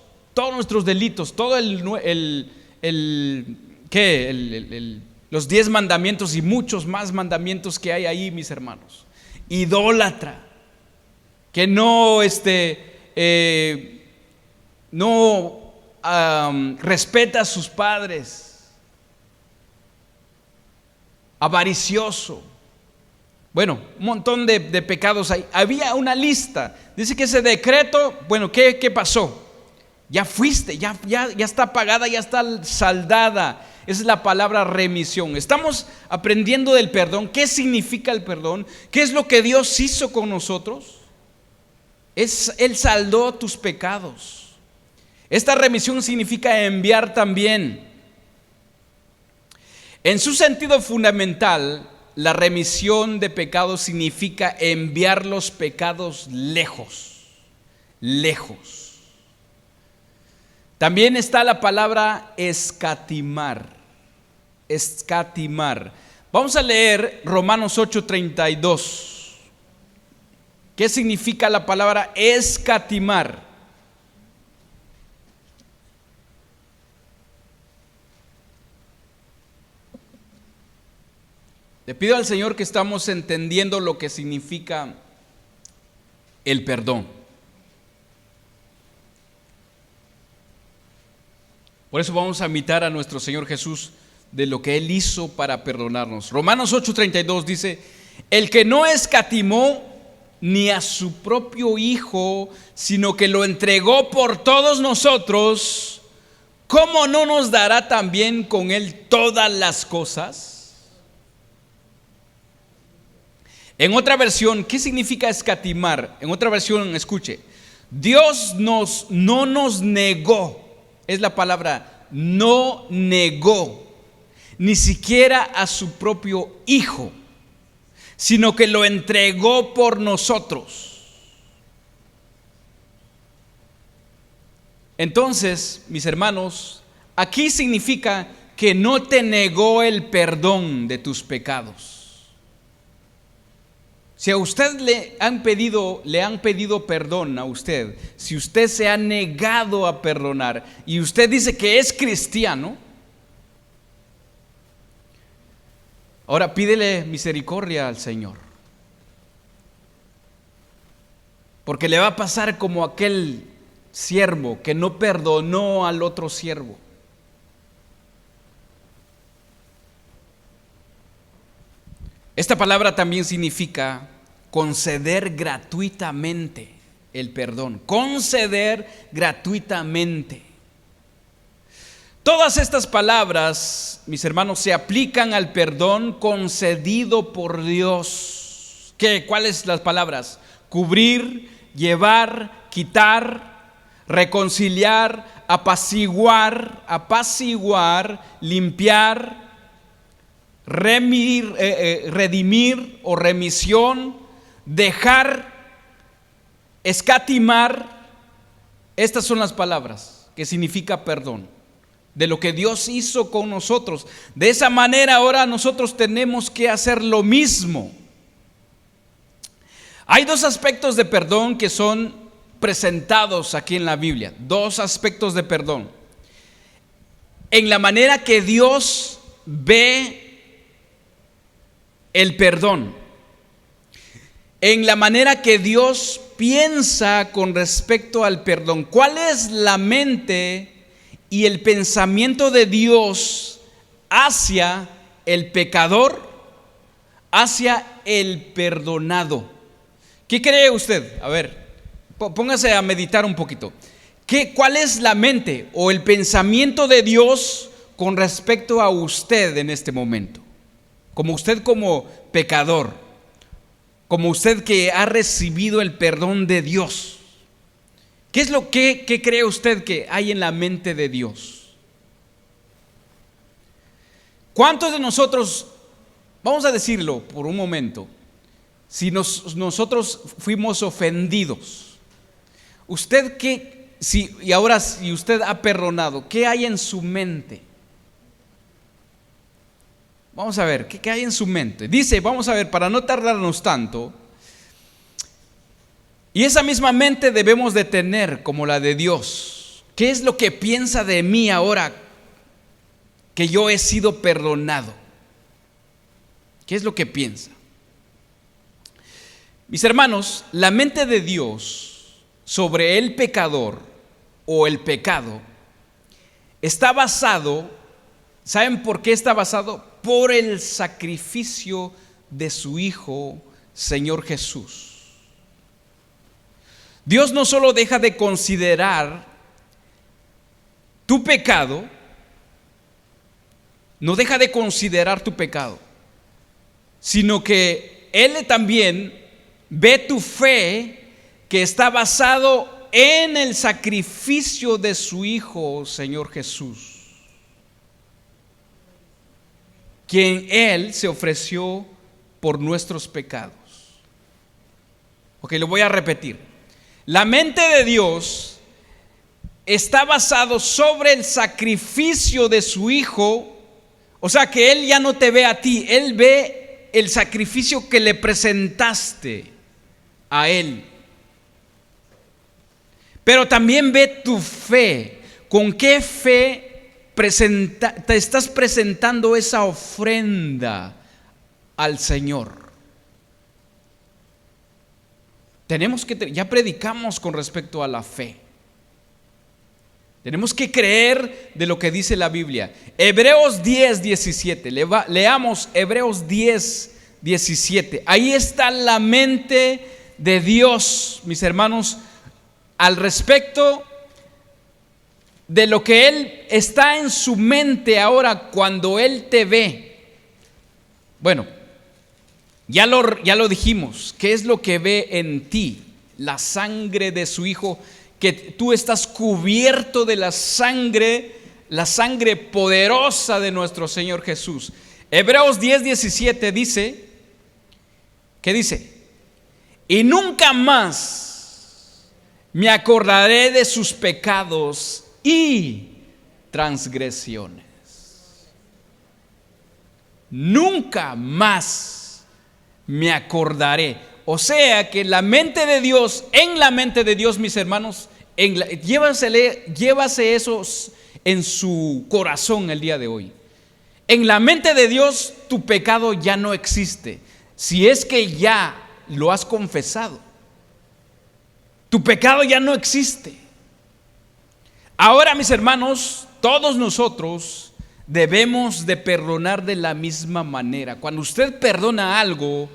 nuestros delitos, todo los 10 mandamientos y muchos más mandamientos que hay ahí, mis hermanos. Idólatra, que no respeta a sus padres, avaricioso. Bueno, un montón de pecados ahí. Había una lista. Dice que ese decreto, bueno, ¿qué pasó? Ya fuiste, ya está pagada, ya está saldada. Esa es la palabra remisión. Estamos aprendiendo del perdón. ¿Qué significa el perdón? ¿Qué es lo que Dios hizo con nosotros? Él saldó tus pecados. Esta remisión significa enviar también. En su sentido fundamental, la remisión de pecados significa enviar los pecados lejos. También está la palabra escatimar. Vamos a leer Romanos 8:32. ¿Qué significa la palabra escatimar? Le pido al Señor que estamos entendiendo lo que significa el perdón. Por eso vamos a imitar a nuestro Señor Jesús de lo que Él hizo para perdonarnos. Romanos 8:32 dice: el que no escatimó ni a su propio Hijo, sino que lo entregó por todos nosotros, ¿cómo no nos dará también con Él todas las cosas? En otra versión, ¿qué significa escatimar? En otra versión, escuche: Dios no nos negó, es la palabra, no negó, ni siquiera a su propio Hijo, sino que lo entregó por nosotros. Entonces, mis hermanos, aquí significa que no te negó el perdón de tus pecados. Si a usted le han pedido perdón a usted, si usted se ha negado a perdonar y usted dice que es cristiano, ahora pídele misericordia al Señor, porque le va a pasar como aquel siervo que no perdonó al otro siervo. Esta palabra también significa conceder gratuitamente el perdón, conceder gratuitamente. Todas estas palabras, mis hermanos, se aplican al perdón concedido por Dios. ¿Cuáles son las palabras? Cubrir, llevar, quitar, reconciliar, apaciguar, limpiar, redimir o remisión, dejar, escatimar. Estas son las palabras que significa perdón, de lo que Dios hizo con nosotros. De esa manera ahora nosotros tenemos que hacer lo mismo. Hay dos aspectos de perdón que son presentados aquí en la Biblia. Dos aspectos de perdón. En la manera que Dios ve el perdón, en la manera que Dios piensa con respecto al perdón. ¿Cuál es la mente y el pensamiento de Dios hacia el pecador, hacia el perdonado? ¿Qué cree usted? A ver, póngase a meditar un poquito. ¿Cuál es la mente o el pensamiento de Dios con respecto a usted en este momento? Como usted como pecador, como usted que ha recibido el perdón de Dios. ¿Qué es lo que cree usted que hay en la mente de Dios? ¿Cuántos de nosotros, vamos a decirlo por un momento, si nosotros fuimos ofendidos, usted y ahora si usted ha perdonado, ¿qué hay en su mente? Vamos a ver, ¿qué hay en su mente? Dice, vamos a ver, para no tardarnos tanto, y esa misma mente debemos de tener como la de Dios. ¿Qué es lo que piensa de mí ahora que yo he sido perdonado? ¿Qué es lo que piensa? Mis hermanos, la mente de Dios sobre el pecador o el pecado está basado, ¿saben por qué está basado? Por el sacrificio de su Hijo, Señor Jesús. Dios no solo deja de considerar tu pecado, no deja de considerar tu pecado, sino que Él también ve tu fe que está basado en el sacrificio de su Hijo, Señor Jesús, quien Él se ofreció por nuestros pecados. Ok, lo voy a repetir. La mente de Dios está basado sobre el sacrificio de su Hijo. O sea que Él ya no te ve a ti, Él ve el sacrificio que le presentaste a Él. Pero también ve tu fe. ¿Con qué fe te estás presentando esa ofrenda al Señor? Tenemos que, ya predicamos con respecto a la fe. Tenemos que creer de lo que dice la Biblia. Hebreos 10, 17. Leamos Hebreos 10, 17. Ahí está la mente de Dios, mis hermanos, al respecto de lo que Él está en su mente ahora cuando Él te ve. Bueno, ya lo dijimos. ¿Qué es lo que ve en ti? La sangre de su Hijo, que tú estás cubierto de la sangre poderosa de nuestro Señor Jesús. Hebreos 10, 17 dice, ¿qué dice? Y nunca más me acordaré de sus pecados y transgresiones. Nunca más me acordaré. O sea que la mente de Dios, en la mente de Dios, mis hermanos, llévase eso en su corazón el día de hoy. En la mente de Dios tu pecado ya no existe. Si es que ya lo has confesado, tu pecado ya no existe. Ahora, mis hermanos, todos nosotros debemos de perdonar de la misma manera. Cuando usted perdona algo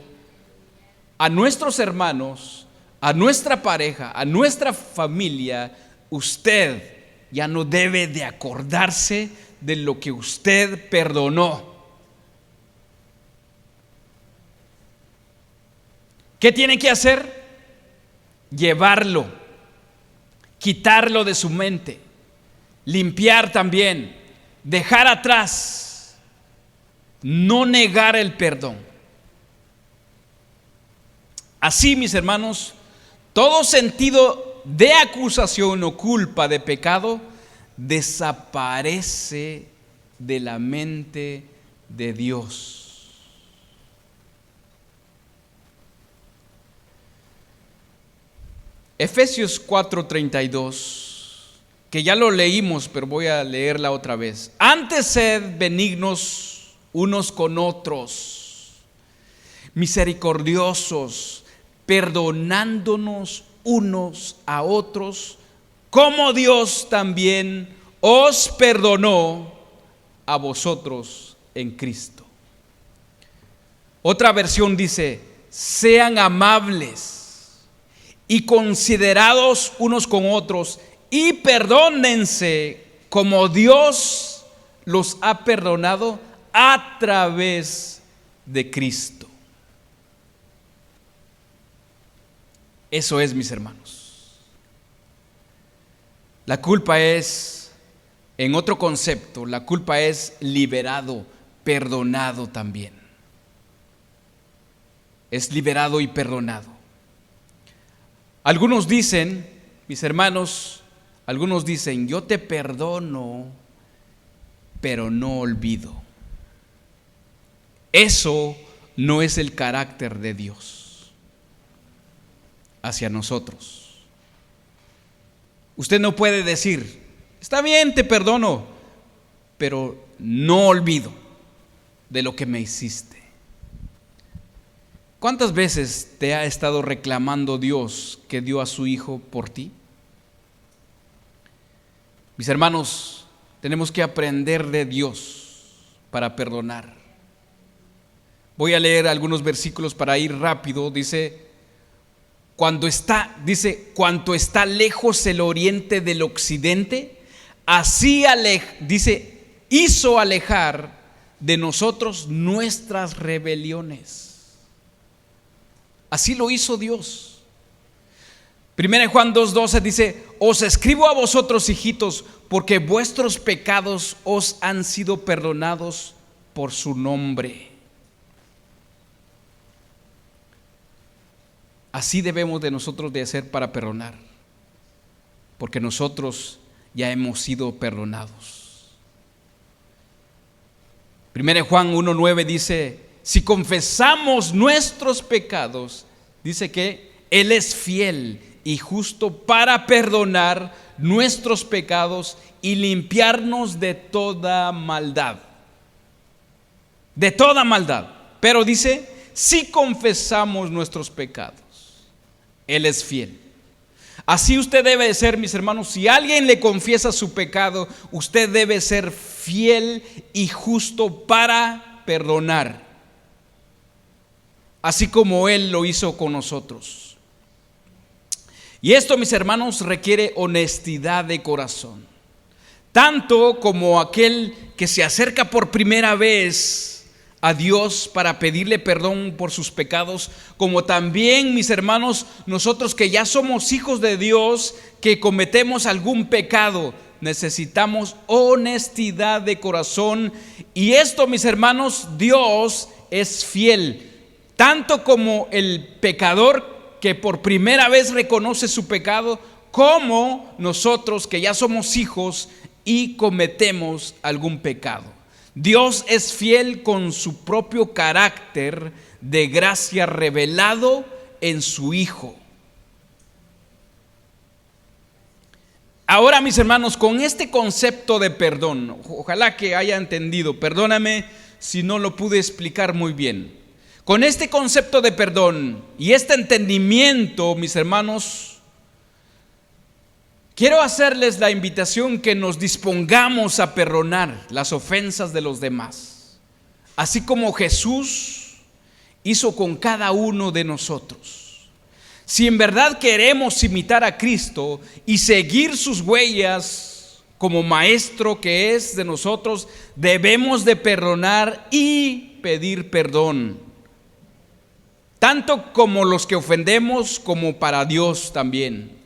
a nuestros hermanos, a nuestra pareja, a nuestra familia, usted ya no debe de acordarse de lo que usted perdonó. ¿Qué tiene que hacer? Llevarlo, quitarlo de su mente, limpiar también, dejar atrás, no negar el perdón. Así, mis hermanos, todo sentido de acusación o culpa de pecado desaparece de la mente de Dios. Efesios 4:32, que ya lo leímos, pero voy a leerla otra vez. Antes sed benignos unos con otros, misericordiosos, perdonándonos unos a otros, como Dios también os perdonó a vosotros en Cristo. Otra versión dice: sean amables y considerados unos con otros y perdónense como Dios los ha perdonado a través de Cristo. Eso es, mis hermanos. La culpa es, en otro concepto, la culpa es liberado, perdonado también. Es liberado y perdonado. Algunos dicen, mis hermanos, algunos dicen: yo te perdono, pero no olvido. Eso no es el carácter de Dios hacia nosotros. Usted no puede decir: está bien, te perdono, pero no olvido de lo que me hiciste. ¿Cuántas veces te ha estado reclamando Dios que dio a su Hijo por ti? Mis hermanos, tenemos que aprender de Dios para perdonar. Voy a leer algunos versículos para ir rápido. Dice: cuanto está lejos el oriente del occidente, así hizo alejar de nosotros nuestras rebeliones. Así lo hizo Dios. 1 Juan 2:12 dice: os escribo a vosotros, hijitos, porque vuestros pecados os han sido perdonados por su nombre. Así debemos de nosotros de hacer para perdonar, porque nosotros ya hemos sido perdonados. 1 Juan 1:9 dice: si confesamos nuestros pecados, dice que Él es fiel y justo para perdonar nuestros pecados y limpiarnos de toda maldad. De toda maldad. Pero dice: si confesamos nuestros pecados, Él es fiel. Así usted debe de ser, mis hermanos. Si alguien le confiesa su pecado, usted debe ser fiel y justo para perdonar, así como Él lo hizo con nosotros. Y esto, mis hermanos, requiere honestidad de corazón, tanto como aquel que se acerca por primera vez a Dios para pedirle perdón por sus pecados, como también, mis hermanos, nosotros que ya somos hijos de Dios, que cometemos algún pecado, necesitamos honestidad de corazón. Y esto, mis hermanos, Dios es fiel, tanto como el pecador que por primera vez reconoce su pecado, como nosotros que ya somos hijos y cometemos algún pecado. Dios es fiel con su propio carácter de gracia revelado en su Hijo. Ahora, mis hermanos, con este concepto de perdón, ojalá que haya entendido, perdóname si no lo pude explicar muy bien. Con este concepto de perdón y este entendimiento, mis hermanos, quiero hacerles la invitación que nos dispongamos a perdonar las ofensas de los demás, así como Jesús hizo con cada uno de nosotros. Si en verdad queremos imitar a Cristo y seguir sus huellas como maestro que es de nosotros, debemos de perdonar y pedir perdón, tanto como los que ofendemos como para Dios también.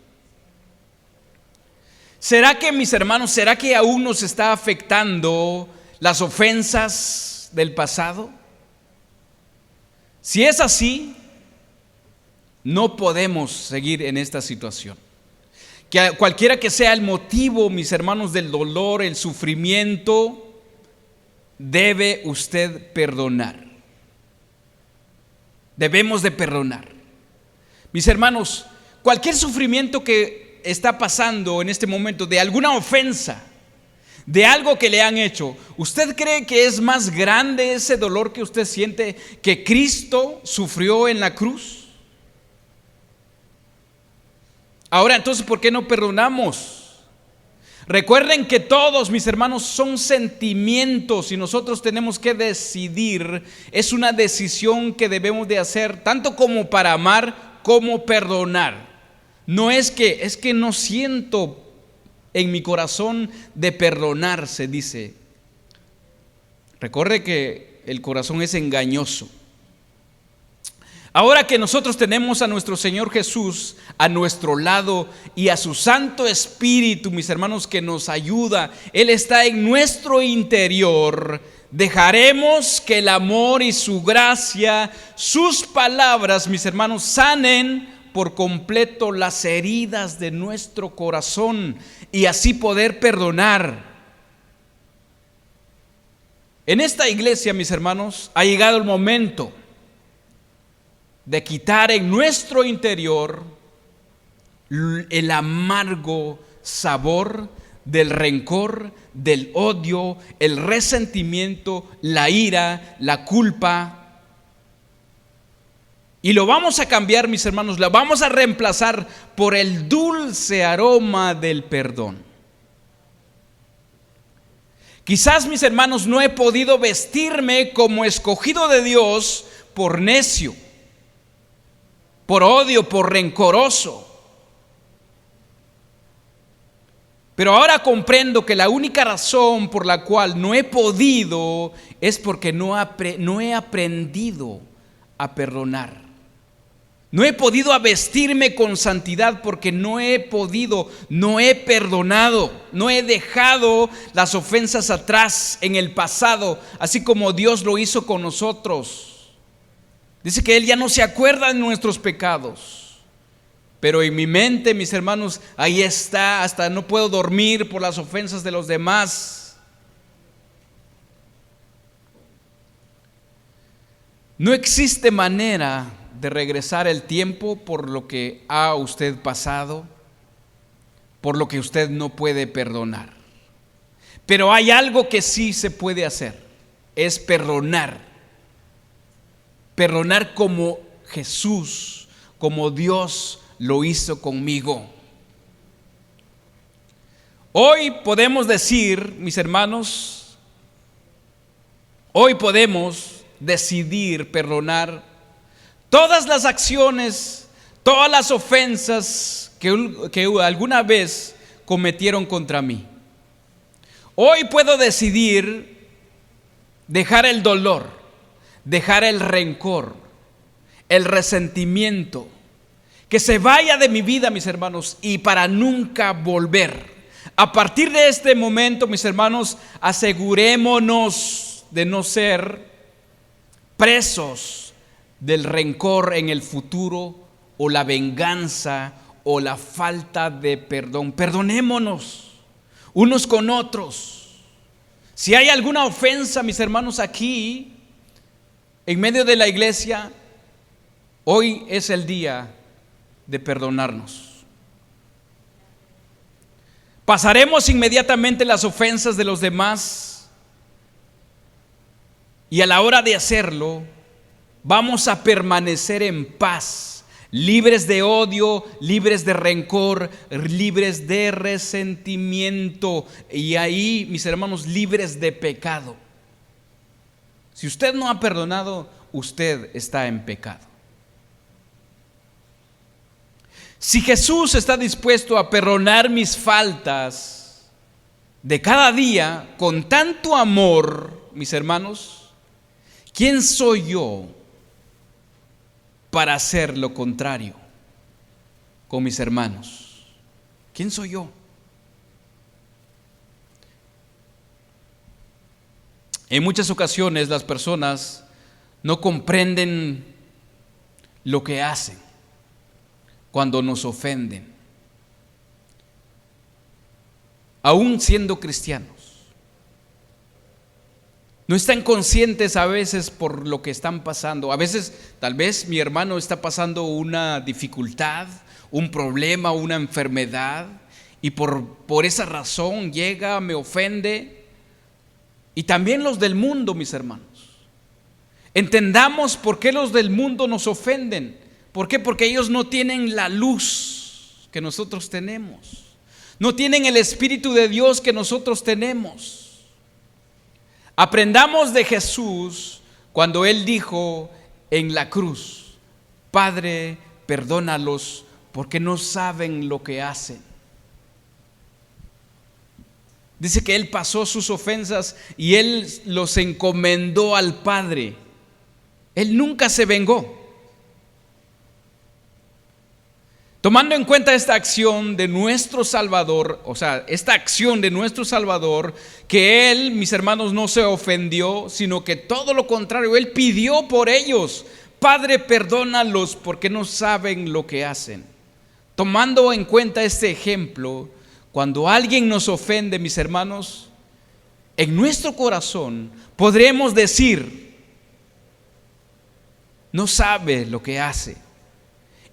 ¿Será que, mis hermanos, será que aún nos está afectando las ofensas del pasado? Si es así, no podemos seguir en esta situación. Que cualquiera que sea el motivo, mis hermanos, del dolor, el sufrimiento, debe usted perdonar. Debemos de perdonar. Mis hermanos, cualquier sufrimiento que está pasando en este momento, de alguna ofensa, de algo que le han hecho, ¿usted cree que es más grande ese dolor que usted siente que Cristo sufrió en la cruz? Ahora, entonces, ¿por qué no perdonamos? Recuerden que todos, mis hermanos, son sentimientos y nosotros tenemos que decidir. Es una decisión que debemos de hacer, tanto como para amar como perdonar. No es que no siento en mi corazón de perdonar, se dice. Recuerde que el corazón es engañoso. Ahora que nosotros tenemos a nuestro Señor Jesús a nuestro lado y a su Santo Espíritu, mis hermanos, que nos ayuda, Él está en nuestro interior, dejaremos que el amor y su gracia, sus palabras, mis hermanos, sanen por completo las heridas de nuestro corazón y así poder perdonar. En esta iglesia, mis hermanos, ha llegado el momento de quitar en nuestro interior el amargo sabor del rencor, del odio, el resentimiento, la ira, la culpa. Y lo vamos a cambiar, mis hermanos, lo vamos a reemplazar por el dulce aroma del perdón. Quizás, mis hermanos, no he podido vestirme como escogido de Dios por necio, por odio, por rencoroso. Pero ahora comprendo que la única razón por la cual no he podido es porque no he aprendido a perdonar. No he podido vestirme con santidad porque no he perdonado, no he dejado las ofensas atrás en el pasado, así como Dios lo hizo con nosotros. Dice que Él ya no se acuerda de nuestros pecados, pero en mi mente, mis hermanos, ahí está, hasta no puedo dormir por las ofensas de los demás. No existe manera de regresar el tiempo por lo que ha usted pasado, por lo que usted no puede perdonar. Pero hay algo que sí se puede hacer, es perdonar. Perdonar como Jesús, como Dios lo hizo conmigo. Hoy podemos decir, mis hermanos, hoy podemos decidir perdonar todas las acciones, todas las ofensas que alguna vez cometieron contra mí. Hoy puedo decidir dejar el dolor, dejar el rencor, el resentimiento, que se vaya de mi vida, mis hermanos, y para nunca volver. A partir de este momento, mis hermanos, asegurémonos de no ser presos del rencor en el futuro, o la venganza, o la falta de perdón. Perdonémonos unos con otros. Si hay alguna ofensa, mis hermanos, aquí en medio de la iglesia, hoy es el día de perdonarnos. Pasaremos inmediatamente las ofensas de los demás, y a la hora de hacerlo vamos a permanecer en paz, libres de odio, libres de rencor, libres de resentimiento, y ahí, mis hermanos, libres de pecado. Si usted no ha perdonado, usted está en pecado. Si Jesús está dispuesto a perdonar mis faltas de cada día con tanto amor, mis hermanos, ¿quién soy yo para hacer lo contrario con mis hermanos? ¿Quién soy yo? En muchas ocasiones las personas no comprenden lo que hacen cuando nos ofenden, aún siendo cristianos. No están conscientes a veces por lo que están pasando. A veces tal vez mi hermano está pasando una dificultad, un problema, una enfermedad, y por esa razón llega, me ofende. Y también los del mundo, mis hermanos. Entendamos por qué los del mundo nos ofenden. ¿Por qué? Porque ellos no tienen la luz que nosotros tenemos. No tienen el Espíritu de Dios que nosotros tenemos. Aprendamos de Jesús cuando Él dijo en la cruz: Padre, perdónalos porque no saben lo que hacen. Dice que Él pasó sus ofensas y Él los encomendó al Padre. Él nunca se vengó. Tomando en cuenta esta acción de nuestro Salvador, o sea, esta acción de nuestro Salvador, que Él, mis hermanos, no se ofendió, sino que todo lo contrario, Él pidió por ellos: Padre, perdónalos porque no saben lo que hacen. Tomando en cuenta este ejemplo, cuando alguien nos ofende, mis hermanos, en nuestro corazón podremos decir: no sabe lo que hace.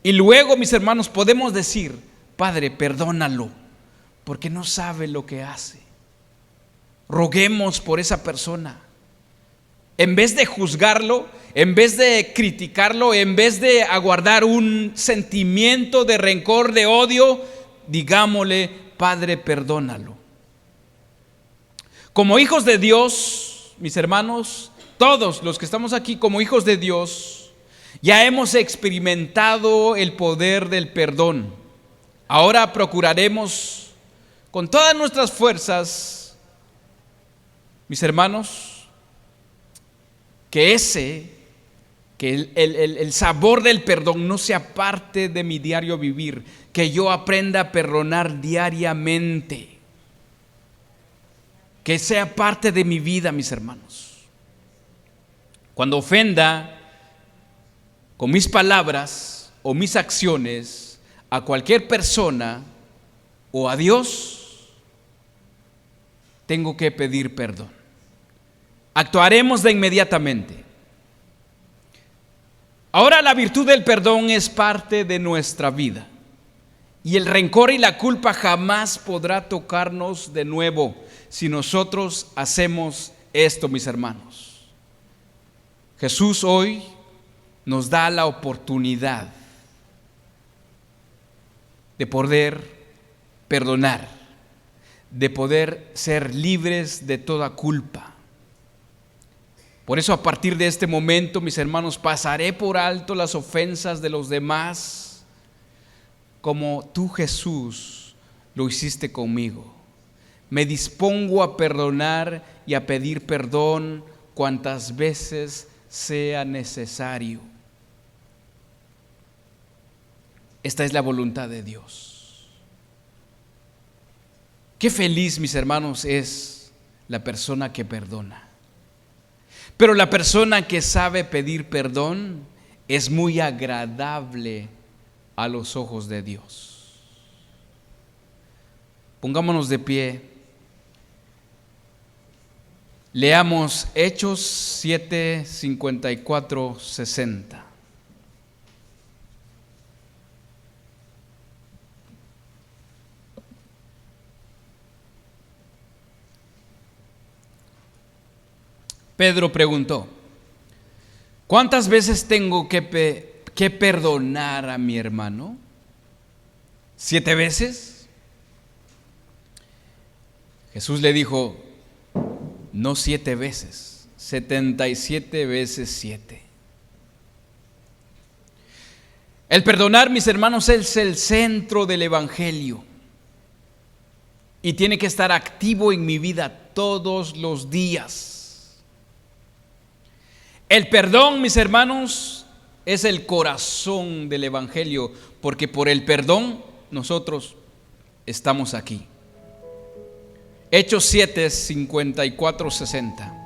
Y luego, mis hermanos, podemos decir: Padre, perdónalo porque no sabe lo que hace. Roguemos por esa persona. En vez de juzgarlo, en vez de criticarlo, en vez de aguardar un sentimiento de rencor, de odio, digámosle: Padre, perdónalo. Como hijos de Dios, mis hermanos, todos los que estamos aquí como hijos de Dios, ya hemos experimentado el poder del perdón. Ahora procuraremos con todas nuestras fuerzas, mis hermanos, que el sabor del perdón no sea parte de mi diario vivir, que yo aprenda a perdonar diariamente, que sea parte de mi vida, mis hermanos. Cuando ofenda con mis palabras o mis acciones a cualquier persona o a Dios, tengo que pedir perdón. Actuaremos de inmediatamente. Ahora, la virtud del perdón es parte de nuestra vida, y el rencor y la culpa jamás podrá tocarnos de nuevo si nosotros hacemos esto, mis hermanos. Jesús hoy nos da la oportunidad de poder perdonar, de poder ser libres de toda culpa. Por eso, a partir de este momento, mis hermanos, pasaré por alto las ofensas de los demás, como tú, Jesús, lo hiciste conmigo. Me dispongo a perdonar y a pedir perdón cuantas veces sea necesario. Esta es la voluntad de Dios. Qué feliz, mis hermanos, es la persona que perdona. Pero la persona que sabe pedir perdón es muy agradable a los ojos de Dios. Pongámonos de pie. Leamos Hechos 7, 54, 60. Pedro preguntó: ¿cuántas veces tengo que perdonar a mi hermano? ¿7 veces? Jesús le dijo: no 7 veces, 77 veces 7. El perdonar, mis hermanos, es el centro del Evangelio y tiene que estar activo en mi vida todos los días. El perdón, mis hermanos, es el corazón del Evangelio, porque por el perdón nosotros estamos aquí. Hechos 7, 54, 60.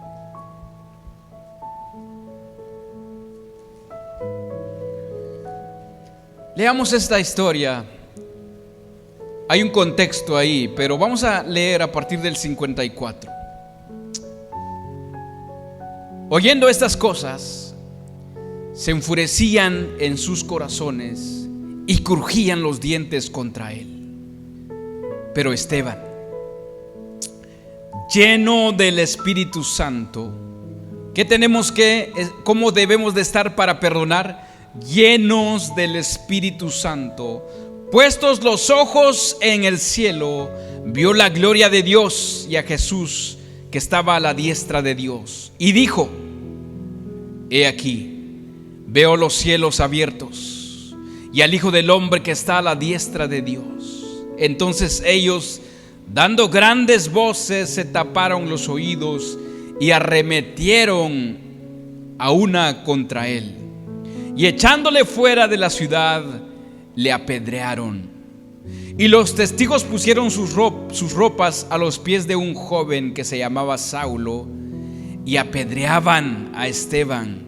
Leamos esta historia. Hay un contexto ahí, pero vamos a leer a partir del 54. Oyendo estas cosas, se enfurecían en sus corazones y crujían los dientes contra él. Pero Esteban, lleno del Espíritu Santo, ¿cómo debemos de estar para perdonar? Llenos del Espíritu Santo, puestos los ojos en el cielo, vio la gloria de Dios y a Jesús que estaba a la diestra de Dios, y dijo: he aquí, veo los cielos abiertos y al Hijo del Hombre que está a la diestra de Dios. Entonces ellos, dando grandes voces, se taparon los oídos y arremetieron a una contra él, y echándole fuera de la ciudad, le apedrearon. Y los testigos pusieron sus ropas a los pies de un joven que se llamaba Saulo, y apedreaban a Esteban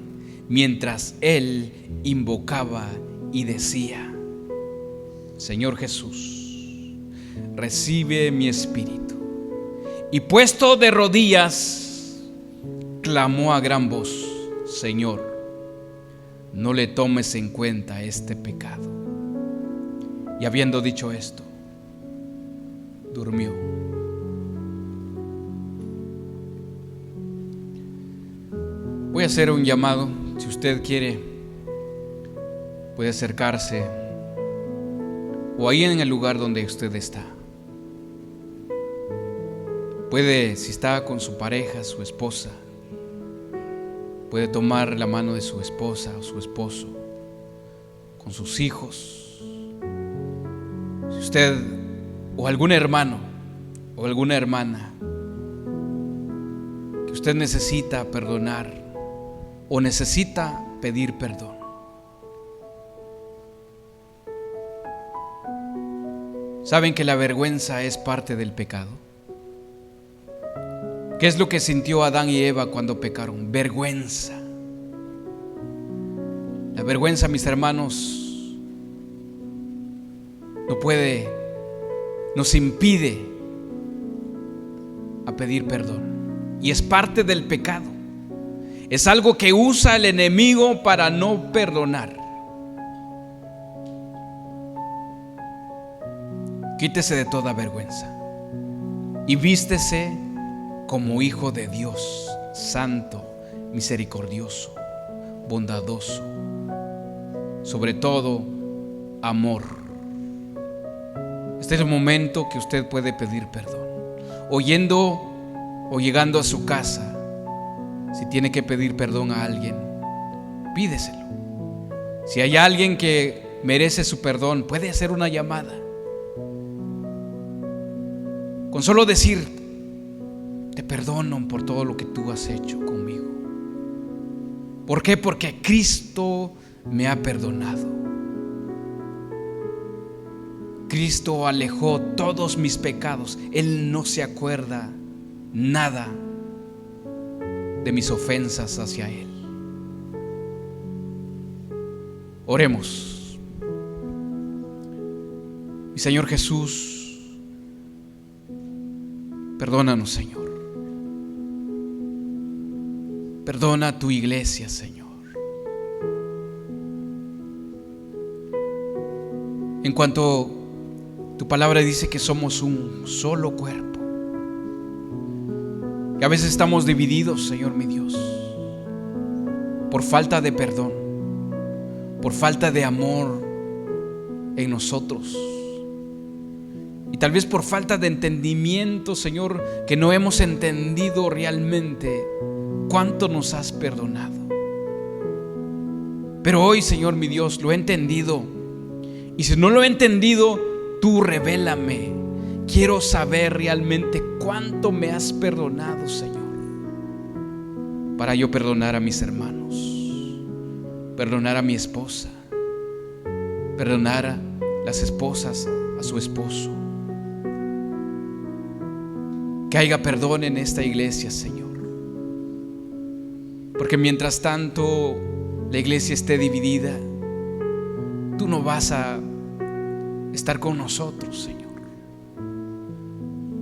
mientras él invocaba y decía: Señor Jesús, recibe mi espíritu. Y puesto de rodillas, clamó a gran voz: Señor, no le tomes en cuenta este pecado. Y habiendo dicho esto, durmió. Voy a hacer un llamado. Si usted quiere, puede acercarse, o ahí en el lugar donde usted está. Puede, si está con su pareja, su esposa, puede tomar la mano de su esposa o su esposo, con sus hijos. Si usted o algún hermano o alguna hermana que usted necesita perdonar o necesita pedir perdón, ¿saben que la vergüenza es parte del pecado? ¿Qué es lo que sintió Adán y Eva cuando pecaron? Vergüenza. La vergüenza, mis hermanos, nos impide a pedir perdón, y es parte del pecado. Es algo que usa el enemigo para no perdonar. Quítese de toda vergüenza y vístese como hijo de Dios, santo, misericordioso, bondadoso, sobre todo amor. Este es el momento que usted puede pedir perdón. o yendo o llegando a su casa, si tiene que pedir perdón a alguien, pídeselo. Si hay alguien que merece su perdón, puede hacer una llamada. Con solo decir: te perdono por todo lo que tú has hecho conmigo. ¿Por qué? Porque Cristo me ha perdonado. Cristo alejó todos mis pecados. Él no se acuerda nada de mis ofensas hacia Él. Oremos. Mi Señor Jesús, perdónanos, Señor. Perdona a tu iglesia, Señor. En cuanto tu palabra dice que somos un solo cuerpo, que a veces estamos divididos, Señor mi Dios, por falta de perdón, por falta de amor en nosotros, y tal vez por falta de entendimiento, Señor, que no hemos entendido realmente cuánto nos has perdonado. Pero hoy, Señor mi Dios, lo he entendido, y si no lo he entendido, tú revélame. Quiero saber realmente cuánto me has perdonado, Señor, para yo perdonar a mis hermanos, perdonar a mi esposa, perdonar a las esposas a su esposo. Que haya perdón en esta iglesia, Señor, porque mientras tanto la iglesia esté dividida, tú no vas a estar con nosotros, Señor.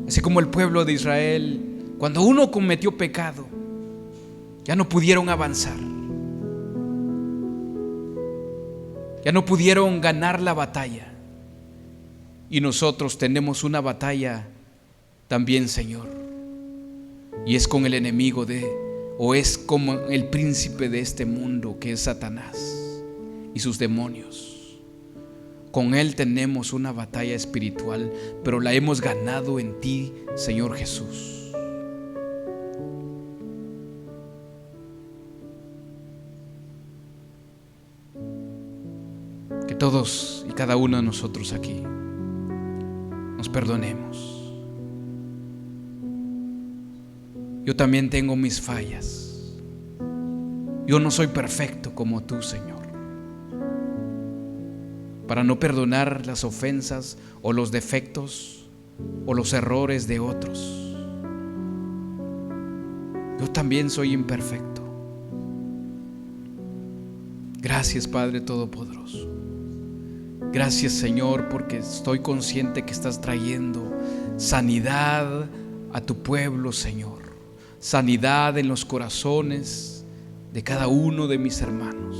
Así como el pueblo de Israel, cuando uno cometió pecado, ya no pudieron avanzar, ya no pudieron ganar la batalla. Y nosotros tenemos una batalla también, Señor, y es con el enemigo es como el príncipe de este mundo, que es Satanás y sus demonios. Con Él tenemos una batalla espiritual, pero la hemos ganado en ti, Señor Jesús. Que todos y cada uno de nosotros aquí nos perdonemos. Yo también tengo mis fallas. Yo no soy perfecto como tú, Señor, para no perdonar las ofensas o los defectos o los errores de otros. Yo también soy imperfecto. Gracias, Padre Todopoderoso. Gracias, Señor, porque estoy consciente que estás trayendo sanidad a tu pueblo, Señor. Sanidad en los corazones de cada uno de mis hermanos.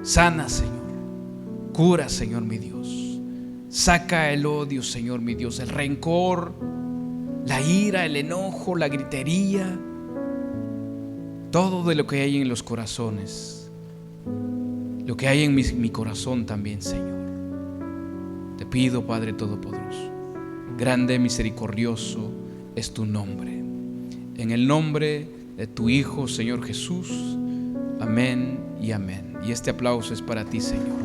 Sana, Señor. Cura, Señor mi Dios. Saca el odio, Señor mi Dios, el rencor, la ira, el enojo, la gritería, todo de lo que hay en los corazones, lo que hay en mi corazón también, Señor. Te pido, Padre Todopoderoso, grande, misericordioso es tu nombre. En el nombre de tu Hijo, Señor Jesús. Amén y amén. Y este aplauso es para ti, Señor.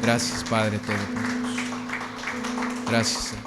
Gracias, Padre Todopoderoso. Gracias, Señor.